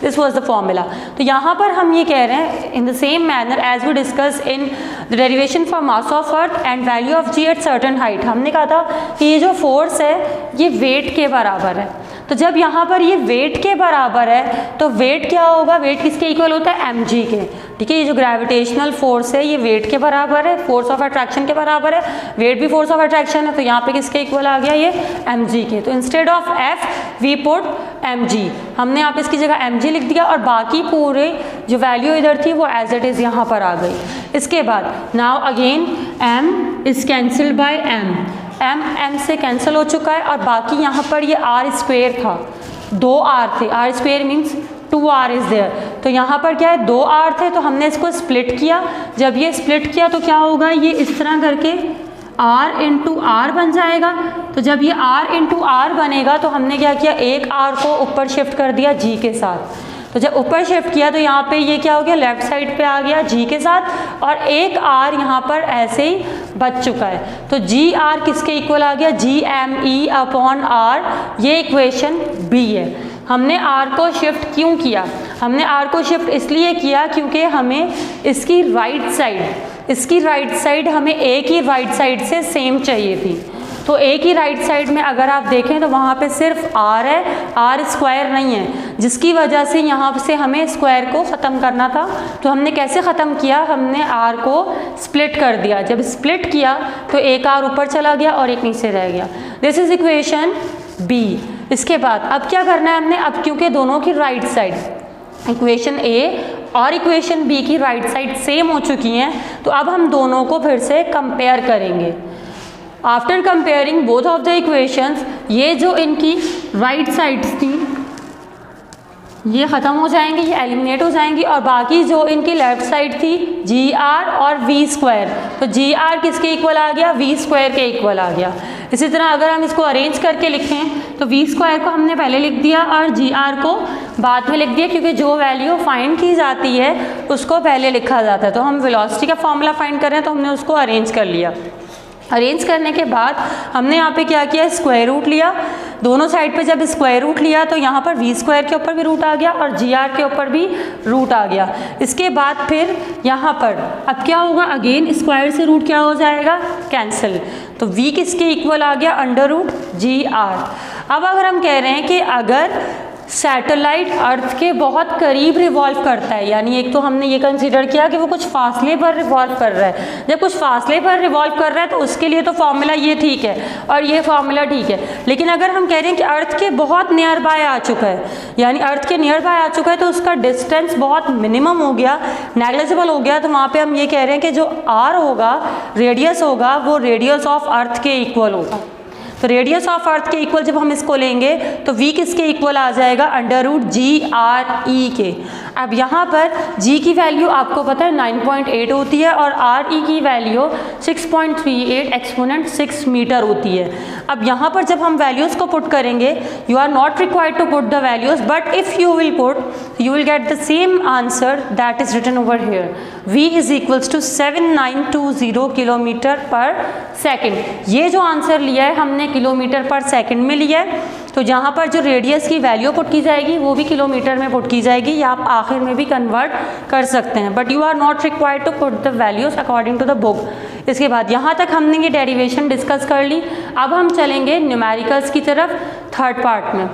A: This was the formula. तो यहाँ पर हम ये कह रहे हैं in the same manner as we discuss in the derivation for mass of earth and value of g at certain height. हमने कहा था कि ये जो फोर्स है ये वेट के बराबर है। तो जब यहाँ पर ये वेट के बराबर है तो वेट क्या होगा, वेट किसके इक्वल होता है, mg के। ठीक है, ये जो ग्रेविटेशनल फोर्स है ये वेट के बराबर है, फोर्स ऑफ अट्रैक्शन के बराबर है, वेट भी फोर्स ऑफ अट्रैक्शन है, तो यहाँ पे किसके इक्वल आ गया, ये mg के। तो instead of f we put mg, हमने यहाँ पे इसकी जगह mg लिख दिया और बाकी पूरे जो वैल्यू इधर थी वो एज इट इज़ यहाँ पर आ गई। इसके बाद now again m is cancelled by m से कैंसिल हो चुका है और बाकी यहाँ पर ये r² था, 2r थे, r² means 2r is there. तो यहाँ पर क्या है, 2r थे तो हमने इसको स्प्लिट किया। जब ये स्प्लिट किया तो क्या होगा, ये इस तरह करके r इंटू r बन जाएगा। तो जब ये r इंटू r बनेगा तो हमने क्या किया, एक r को ऊपर शिफ्ट कर दिया g के साथ। तो जब ऊपर शिफ्ट किया तो यहाँ पे ये क्या हो गया, लेफ्ट साइड पे आ गया g के साथ और एक r यहाँ पर ऐसे ही बच चुका है। तो gr किसके इक्वल आ गया, GME/r। ये इक्वेशन b है। हमने r को शिफ्ट क्यों किया, हमने r को शिफ्ट इसलिए किया क्योंकि हमें इसकी राइट साइड हमें एक ही राइट साइड से सेम चाहिए थी। तो एक ही राइट साइड में अगर आप देखें तो वहाँ पे सिर्फ r है, r स्क्वायर नहीं है, जिसकी वजह से यहाँ से हमें स्क्वायर को ख़त्म करना था। तो हमने कैसे ख़त्म किया, हमने r को स्प्लिट कर दिया। जब स्प्लिट किया तो एक r ऊपर चला गया और एक नीचे रह गया। This is equation b। इसके बाद अब क्या करना है हमने, अब क्योंकि दोनों की राइट साइड इक्वेशन a और इक्वेशन b की राइट साइड सेम हो चुकी हैं, तो अब हम दोनों को फिर से कंपेयर करेंगे। After comparing both of the equations, ये जो इनकी राइट साइड्स थी ये ख़त्म हो जाएंगी, ये एलिमिनेट हो जाएंगी और बाकी जो इनकी लेफ़्ट साइड थी GR और v², तो GR किसके इक्वल आ गया, v² के इक्वल आ गया। इसी तरह अगर हम इसको अरेंज करके लिखें तो v² को हमने पहले लिख दिया और GR को बाद में लिख दिया, क्योंकि जो वैल्यू फाइंड की जाती है उसको पहले लिखा जाता है। तो हम वेलोसिटी का फॉर्मूला फाइंड कर रहे हैं तो हमने उसको अरेंज कर लिया। अरेंज करने के बाद हमने यहाँ पे क्या किया, स्क्वायर रूट लिया। दोनों साइड पे जब स्क्वायर रूट लिया तो यहाँ पर v² के ऊपर भी रूट आ गया और GR के ऊपर भी रूट आ गया। इसके बाद फिर यहाँ पर अब क्या होगा, अगेन स्क्वायर से रूट क्या हो जाएगा, कैंसिल। तो v किसके इक्वल आ गया, √GR। अब अगर हम कह रहे हैं कि अगर सैटेलाइट अर्थ के बहुत करीब रिवॉल्व करता है, यानी एक तो हमने ये कंसीडर किया कि वो कुछ फासले पर रिवॉल्व कर रहा है। जब कुछ फासले पर रिवॉल्व कर रहा है तो उसके लिए तो फॉर्मूला ये ठीक है और ये फॉर्मूला ठीक है। लेकिन अगर हम कह रहे हैं कि अर्थ के बहुत नियर बाय आ चुका है, यानी अर्थ के नियर बाय आ चुका है तो उसका डिस्टेंस बहुत मिनिमम हो गया, नेग्लिजिबल हो गया, तो वहाँ पर हम ये कह रहे हैं कि जो r होगा, रेडियस होगा, वो रेडियस ऑफ अर्थ के इक्वल होगा। तो रेडियस ऑफ अर्थ के इक्वल जब हम इसको लेंगे तो v किसके इक्वल आ जाएगा, √GRE के। अब यहाँ पर g की वैल्यू आपको पता है 9.8 होती है और re की वैल्यू 6.38 एक्सपोनेंट 6 मीटर होती है। अब यहाँ पर जब हम वैल्यूज़ को पुट करेंगे, you are not required to put the values, but if you will put you will get the same answer that is written over here. v is equals to 7920 kilometre पर second. ये जो answer लिया है हमने kilometre पर second में लिया है। तो जहाँ पर जो रेडियस की वैल्यू पुट की जाएगी वो भी किलोमीटर में पुट की जाएगी, या आप आखिर में भी कन्वर्ट कर सकते हैं, but you are not required to put the values according to the book. इसके बाद यहाँ तक हमने ये डेरिवेशन डिस्कस कर ली। अब हम चलेंगे न्यूमेरिकल्स की तरफ थर्ड पार्ट में।